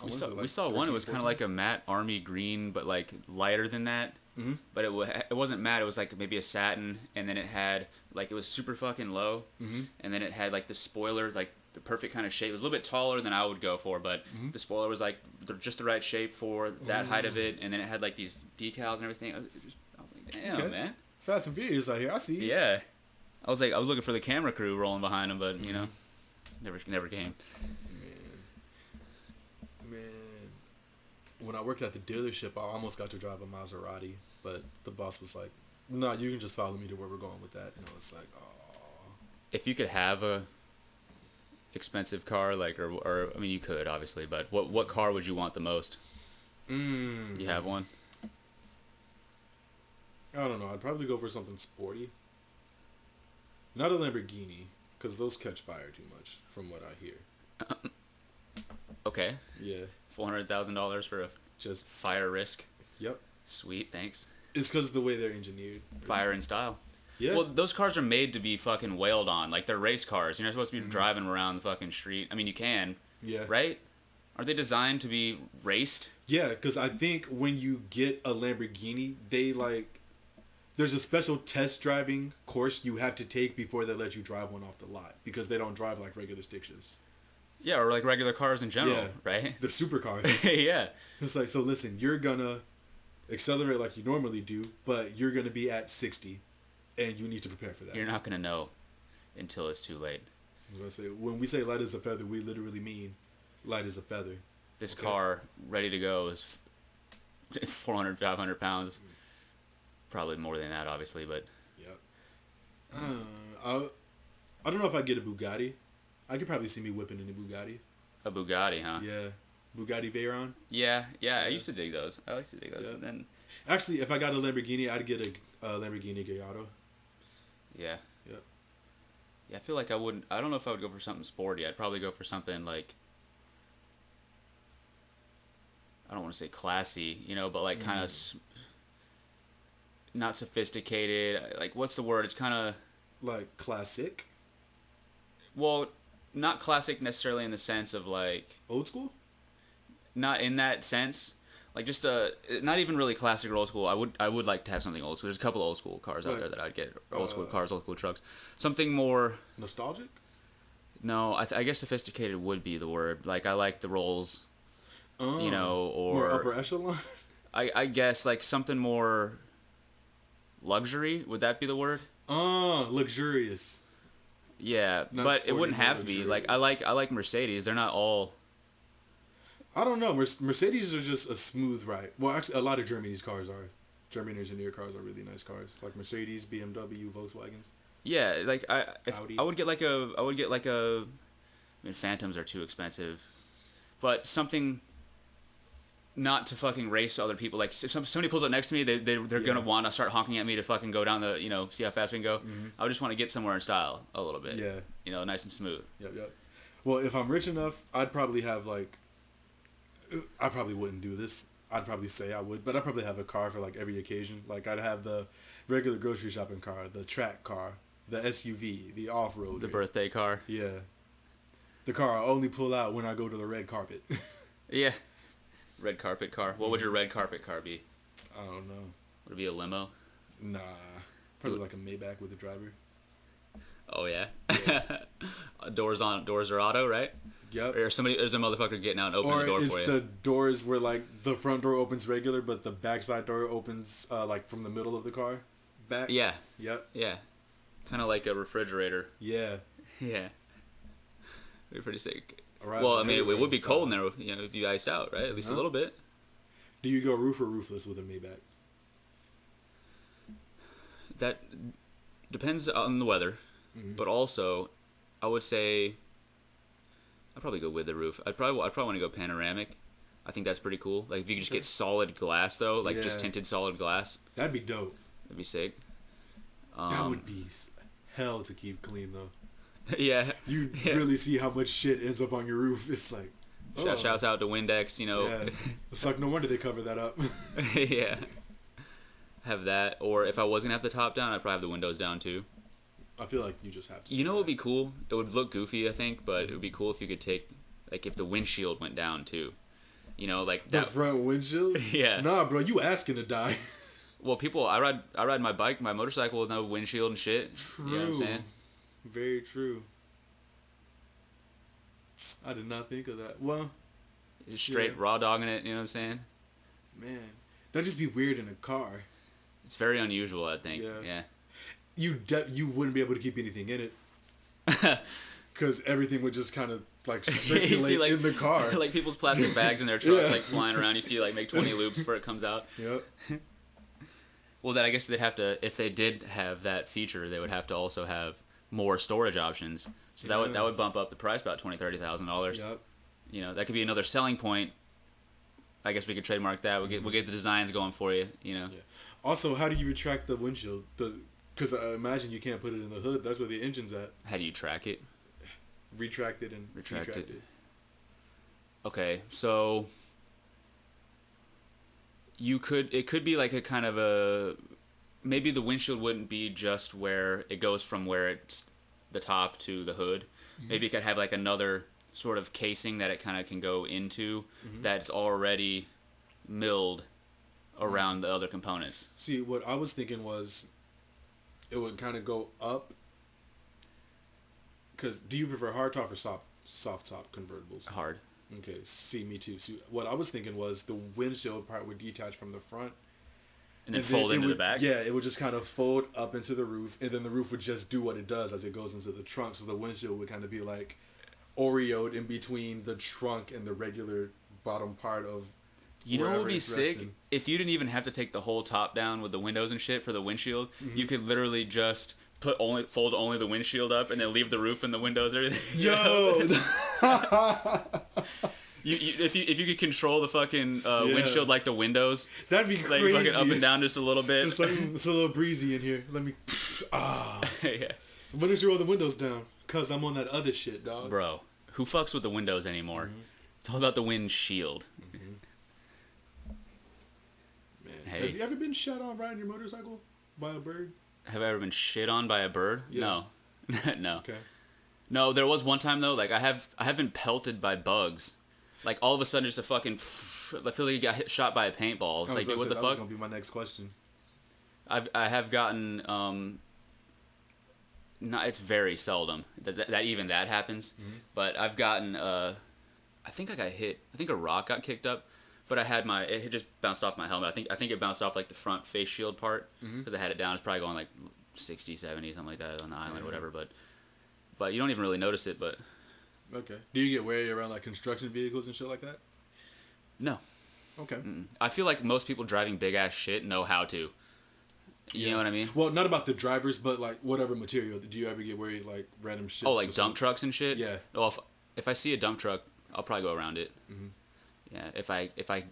We saw one. It was kind of like a matte army green, but like lighter than that. Mm-hmm. But it wasn't matte. It was like maybe a satin, and then it had like it was super fucking low, and then it had like the spoiler, like the perfect kind of shape. It was a little bit taller than I would go for, but the spoiler was like just the right shape for that height of it, and then it had like these decals and everything. I was like, damn, man. Fast and Furious out here. I see. Yeah. I was looking for the camera crew rolling behind him, but you know, never came. Man, when I worked at the dealership, I almost got to drive a Maserati, but the boss was like, "No, you can just follow me to where we're going with that." And I was like, "Oh." If you could have a expensive car, like, or I mean, you could obviously, but what car would you want the most? You have one? I don't know. I'd probably go for something sporty. Not a Lamborghini, because those catch fire too much, from what I hear. Okay. Yeah. $400,000 for a Just fire risk. Yep. Sweet, thanks. It's because of the way they're engineered. Fire in style. Yeah. Well, those cars are made to be fucking wailed on. Like, they're race cars. You're not supposed to be driving them around the fucking street. I mean, you can. Yeah. Right? Aren't they designed to be raced? Yeah, because I think when you get a Lamborghini, they like... There's a special test driving course you have to take before they let you drive one off the lot. Because they don't drive like regular stick shifts. Yeah, or like regular cars in general, Yeah. right? The supercar. Yeah. It's like, so listen, you're gonna accelerate like you normally do, but you're gonna be at 60, and you need to prepare for that. You're not gonna know until it's too late. I was gonna say, when we say light as a feather, we literally mean light as a feather. This car, ready to go, is 400, 500 pounds. Probably more than that, obviously, but... Yep. I don't know if I'd get a Bugatti. I could probably see me whipping in a Bugatti. A Bugatti, huh? Yeah. Bugatti Veyron. Yeah, I used to dig those. I used to dig those. Yeah. And then... Actually, if I got a Lamborghini, I'd get a Lamborghini Gallardo. Yeah. Yep. Yeah, I feel like I wouldn't... I don't know if I would go for something sporty. I'd probably go for something like... I don't want to say classy, but like kind of... Not sophisticated. Like, what's the word? It's kind of... Like classic? Well, not classic necessarily in the sense of like... Old school? Not in that sense. Like just not even really classic or old school. I would like to have something old school. There's a couple old school cars out there that I'd get. Old school cars, old school trucks. Something more... Nostalgic? No, I guess sophisticated would be the word. Like, I like the Rolls, or... More upper echelon? I guess, like, something more luxury. Would that be the word? Luxurious. Yeah, but it wouldn't have to be. Like, I like Mercedes. They're not all... I don't know. Mercedes are just a smooth ride. Well, actually, a lot of Germany's cars are. German engineered cars are really nice cars. Like Mercedes, BMW, Volkswagens. Yeah, like Audi. I would get like a. I mean, Phantoms are too expensive, but something. Not to fucking race other people. Like, if somebody pulls up next to me, they're gonna want to start honking at me to fucking go down the see how fast we can go. Mm-hmm. I would just want to get somewhere in style a little bit. Yeah. Nice and smooth. Yep. Well, if I'm rich enough, I'd probably have like. I probably wouldn't do this. I'd probably say I would, but I'd probably have a car for like every occasion. Like, I'd have the regular grocery shopping car, the track car, the SUV, the off-road, the birthday car. Yeah, the car I only pull out when I go to the red carpet. Yeah, red carpet car. What would your red carpet car be? I don't know. Would it be a limo? Nah, probably like a Maybach with a driver. Oh yeah. Doors are auto, right? Yep. Or there's a motherfucker getting out and opening the door for you. Or is the doors where like the front door opens regular, but the backside door opens like from the middle of the car back? Yeah. Yep. Yeah. Kind of like a refrigerator. Yeah. Yeah. Be pretty sick. Right, well, I mean, it would be cold in there, if you iced out, right? At least a little bit. Do you go roof or roofless with a Maybach? That depends on the weather, but also, I would say, I'd probably go with the roof. I'd probably want to go panoramic. I think that's pretty cool. Like, if you could just get solid glass though, like just tinted solid glass. That'd be dope. That'd be sick. That would be hell to keep clean though. Yeah. You really see how much shit ends up on your roof. It's like, shouts out to Windex, Yeah. It's like, no wonder they cover that up. Yeah. Have that, or if I was gonna have the top down, I'd probably have the windows down too. I feel like you just have to. You know what would be cool? It would look goofy, I think, but it would be cool if you could take, like, if the windshield went down too. Like the front windshield. Yeah. Nah, bro, you asking to die. Well, I ride my motorcycle with no windshield and shit. True. You know what I'm saying? Very true. I did not think of that. Well, just straight raw dogging it. You know what I'm saying? Man, that'd just be weird in a car. It's very unusual, I think. Yeah. You wouldn't be able to keep anything in it. Because everything would just kind of like circulate in the car. Like people's plastic bags in their trucks like flying around. You see like make 20 loops before it comes out. Yep. Well, then I guess they'd have to, if they did have that feature, they would have to also have more storage options. So that would bump up the price about $20,000-$30,000. Yep. That could be another selling point. I guess we could trademark that. We'll get the designs going for you. Yeah. Also, how do you retract the windshield? Because I imagine you can't put it in the hood. That's where the engine's at. How do you track it? Retract it and retract it. Okay, so it could be like a kind of a, maybe the windshield wouldn't be just where it goes from where it's the top to the hood. Mm-hmm. Maybe it could have like another sort of casing that it kind of can go into that's already milled around the other components. See, what I was thinking was it would kind of go up. Because do you prefer hard top or soft top convertibles? Hard. Okay, see, me too. See, what I was thinking was the windshield part would detach from the front, And then fold into the back? Yeah, it would just kind of fold up into the roof, and then the roof would just do what it does as it goes into the trunk. So the windshield would kind of be like Oreoed in between the trunk and the regular bottom part of. You know what would be sick? If you didn't even have to take the whole top down with the windows and shit for the windshield, you could literally just fold only the windshield up and then leave the roof and the windows and everything. Yo! If you could control the fucking windshield like the windows, that'd be crazy. Like fucking up and down just a little bit. It's a little breezy in here. Let me. Yeah. Why don't you roll the windows down? Cause I'm on that other shit, dog. Bro, who fucks with the windows anymore? It's all about the windshield. Man, hey, have you ever been shot on riding your motorcycle by a bird? Have I ever been shit on by a bird? Yeah. No. No. Okay. No, there was one time though. Like I have been pelted by bugs. Like all of a sudden, just a fucking. I feel like you got shot by a paintball. It's like, dude, what the fuck? That was gonna be my next question. I have gotten no, it's very seldom that even that happens. But I've gotten I think I got hit. I think a rock got kicked up, but it just bounced off my helmet. I think it bounced off like the front face shield part because I had it down. It's probably going like 60, 70, something like that on the island or whatever. But you don't even really notice it. But okay, do you get wary around like construction vehicles and shit like that? No. Okay. I feel like most people driving big ass shit know how to. You know what I mean? Well, not about the drivers, but like whatever material. Do you ever get worried like random shit? Oh, like dump trucks and shit? Yeah. Well, if I see a dump truck, I'll probably go around it. Yeah. If I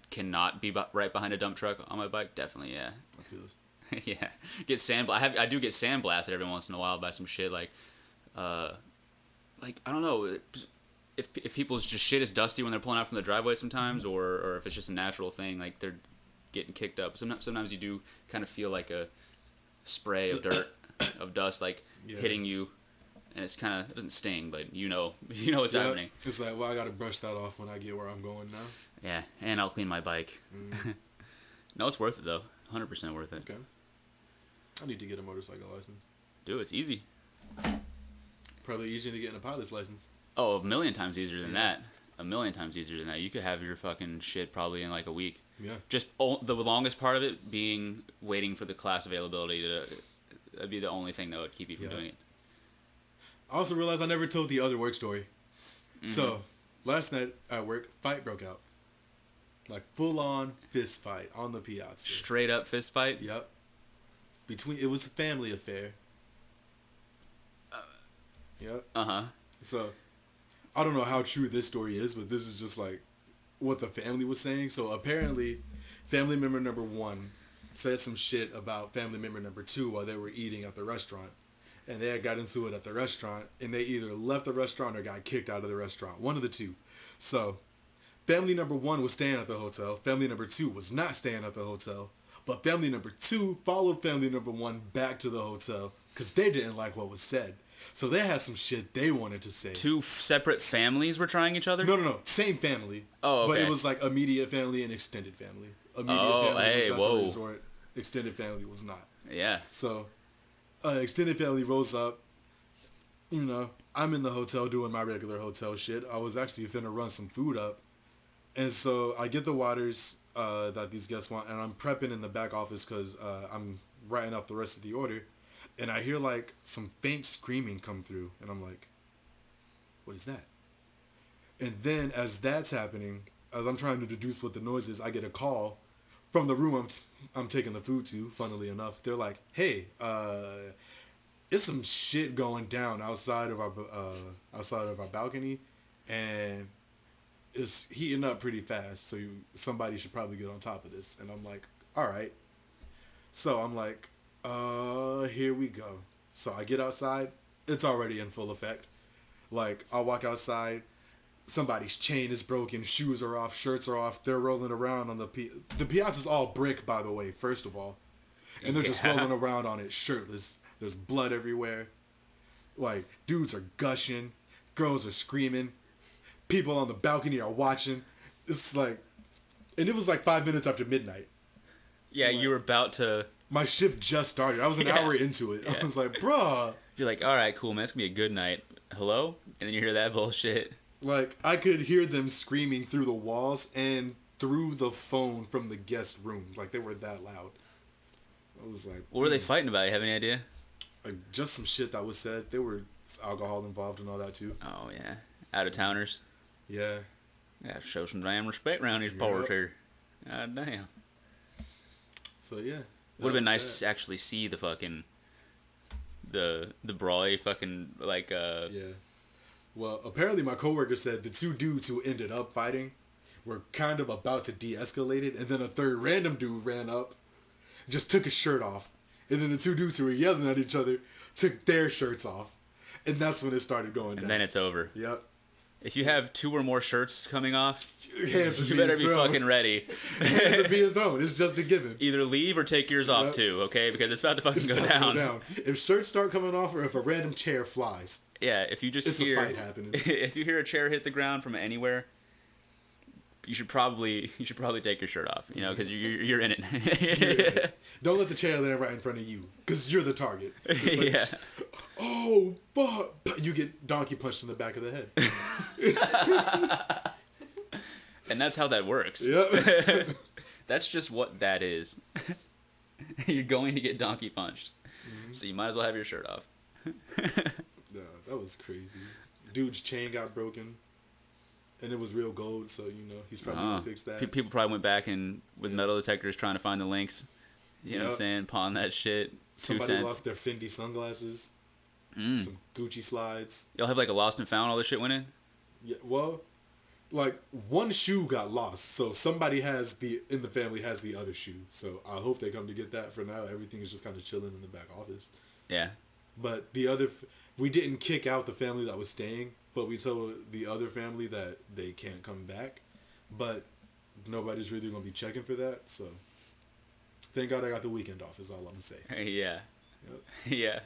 cannot be right behind a dump truck on my bike, definitely, yeah. I feel this. Yeah. I do get sandblasted every once in a while by some shit like I don't know if people's just shit is dusty when they're pulling out from the driveway sometimes, or if it's just a natural thing, like they're getting kicked up. Sometimes you do kind of feel like a spray of dirt, of dust, like hitting you, and it doesn't sting, but you know what's happening. It's like, well, I gotta brush that off when I get where I'm going now. Yeah, and I'll clean my bike. No, it's worth it though, 100% worth it. Okay. I need to get a motorcycle license. Dude, it's easy. Probably easier than getting a pilot's license. Oh, a million times easier than that. A million times easier than that. You could have your fucking shit probably in like a week. Yeah. Just the longest part of it being waiting for the class availability that'd be the only thing that would keep you from doing it. I also realized I never told the other work story. So, last night at work, fight broke out. Like full on fist fight on the piazza. Straight up fist fight? Yep. It was a family affair. Yep. Uh-huh. So, I don't know how true this story is, but this is just like what the family was saying. So apparently, family member number 1 said some shit about family member number 2 while they were eating at the restaurant. And they had got into it at the restaurant, and they either left the restaurant or got kicked out of the restaurant. One of the two. So, family number 1 was staying at the hotel. Family number 2 was not staying at the hotel. But family number 2 followed family number 1 back to the hotel because they didn't like what was said. So they had some shit they wanted to say. 2 separate families were trying each other? No. Same family. Oh, okay. But it was like immediate family and extended family. Immediate family was at the resort. Extended family was not. Yeah. So, extended family rolls up. You know, I'm in the hotel doing my regular hotel shit. I was actually finna run some food up. And so I get the waters that these guests want, and I'm prepping in the back office because I'm writing up the rest of the order. And I hear like some faint screaming come through, and I'm like, what is that? And then as that's happening, as I'm trying to deduce what the noise is, I get a call from the room I'm taking the food to, funnily enough. They're like, hey, it's some shit going down outside of our balcony, and it's heating up pretty fast, so somebody should probably get on top of this. And I'm like, all right. So I'm like, here we go. So I get outside. It's already in full effect. Like, I walk outside. Somebody's chain is broken. Shoes are off. Shirts are off. They're rolling around on the piazza's all brick, by the way, first of all. And they're just rolling around on it shirtless. There's blood everywhere. Like, dudes are gushing. Girls are screaming. People on the balcony are watching. It's like... And it was like 5 minutes after midnight. Yeah, like, you were about to... My shift just started. I was an hour into it. Yeah. I was like, bruh. You're like, all right, cool, man. It's going to be a good night. Hello? And then you hear that bullshit. Like, I could hear them screaming through the walls and through the phone from the guest room. Like, they were that loud. I was like, What were they fighting about? You have any idea? like, just some shit that was said. There were alcohol involved and all that too. Oh yeah, out of towners. Yeah. Gotta show some damn respect around these parts here. God damn. So yeah. Would have been nice to actually see the fucking the brawly fucking like Yeah. Well, apparently my coworker said the two dudes who ended up fighting were kind of about to de-escalate it, and then a third random dude ran up, just took his shirt off, and then the two dudes who were yelling at each other took their shirts off, and that's when it started going down. and then it's over. Yep. If you have 2 or more shirts coming off, Hands are you being better be thrown. fucking ready. Hands are being thrown. It's just a given. Either leave or take yours off Yep. too, okay? Because it's about to fucking go It's about to down. If shirts start coming off, or if a random chair flies, Yeah, if you just it's hear a fight happening. if you hear a chair hit the ground from anywhere, you should probably take your shirt off, you know, because you're in it. Yeah. Don't let the chair land right in front of you, because you're the target. It's like, Yeah. Oh, fuck! You get donkey punched in the back of the head. And that's how that works. Yep. That's just what that is. You're going to get donkey punched, so you might as well have your shirt off. No, that was crazy. Dude's chain got broken, and it was real gold, so you know he's probably gonna fix that. People probably went back and with metal detectors trying to find the links. You know what I'm Yep. saying? Pawn that shit. 2 Somebody cents. lost their Fendi sunglasses. Some Gucci slides. Y'all have like a lost and found. All this shit went in. Yeah, well, like one shoe got lost, so somebody in the family has the other shoe. So I hope they come to get that. For now, everything is just kind of chilling in the back office. Yeah. But the other, we didn't kick out the family that was staying, but we told the other family that they can't come back. But nobody's really gonna be checking for that. So thank God I got the weekend off. Is all I'm gonna say. Yeah. Yep. Yeah.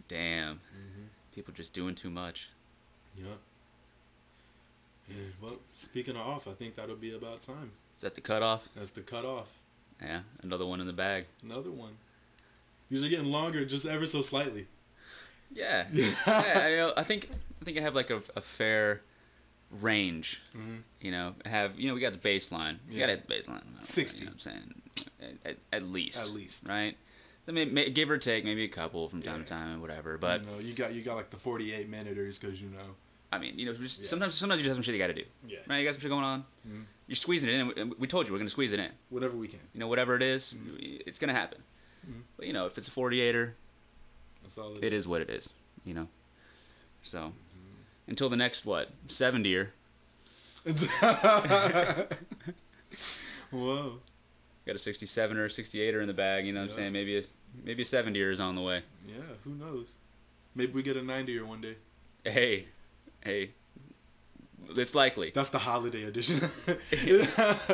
Damn. People just doing too much. Yeah. And well, speaking of off, I think that'll be about time. Is that the cutoff? That's the cutoff. Yeah. Another one in the bag. Another one. These are getting longer, just ever so slightly. Yeah. Yeah. I think I have like a fair range. You know, we got the baseline. You Yeah. got to hit the baseline. 60. You know what I'm saying? At least. At least. Right? I mean, give or take, maybe a couple from time to time and whatever. But you got like the 48 minuters because I mean, just sometimes you just have some shit you got to do. Yeah. Right? You got some shit going on. You're squeezing it in. And we told you we're gonna squeeze it in. whatever we can. You know, whatever it is, it's gonna happen. But you know, if it's a 48er, That's all it is what it is. You know. So until the next 70er. Whoa. Got a 67er, 68er in the bag. You know what I'm saying? Maybe a 70er is on the way. Yeah, who knows? Maybe we get a 90er one day. Hey, it's likely. That's the holiday edition.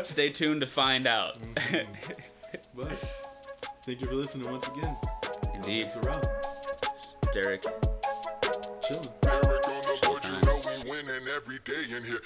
Stay tuned to find out. But thank you for listening once again. Indeed. It's around. Derek. Chilling. Derek on the board, you know we winning every day in here.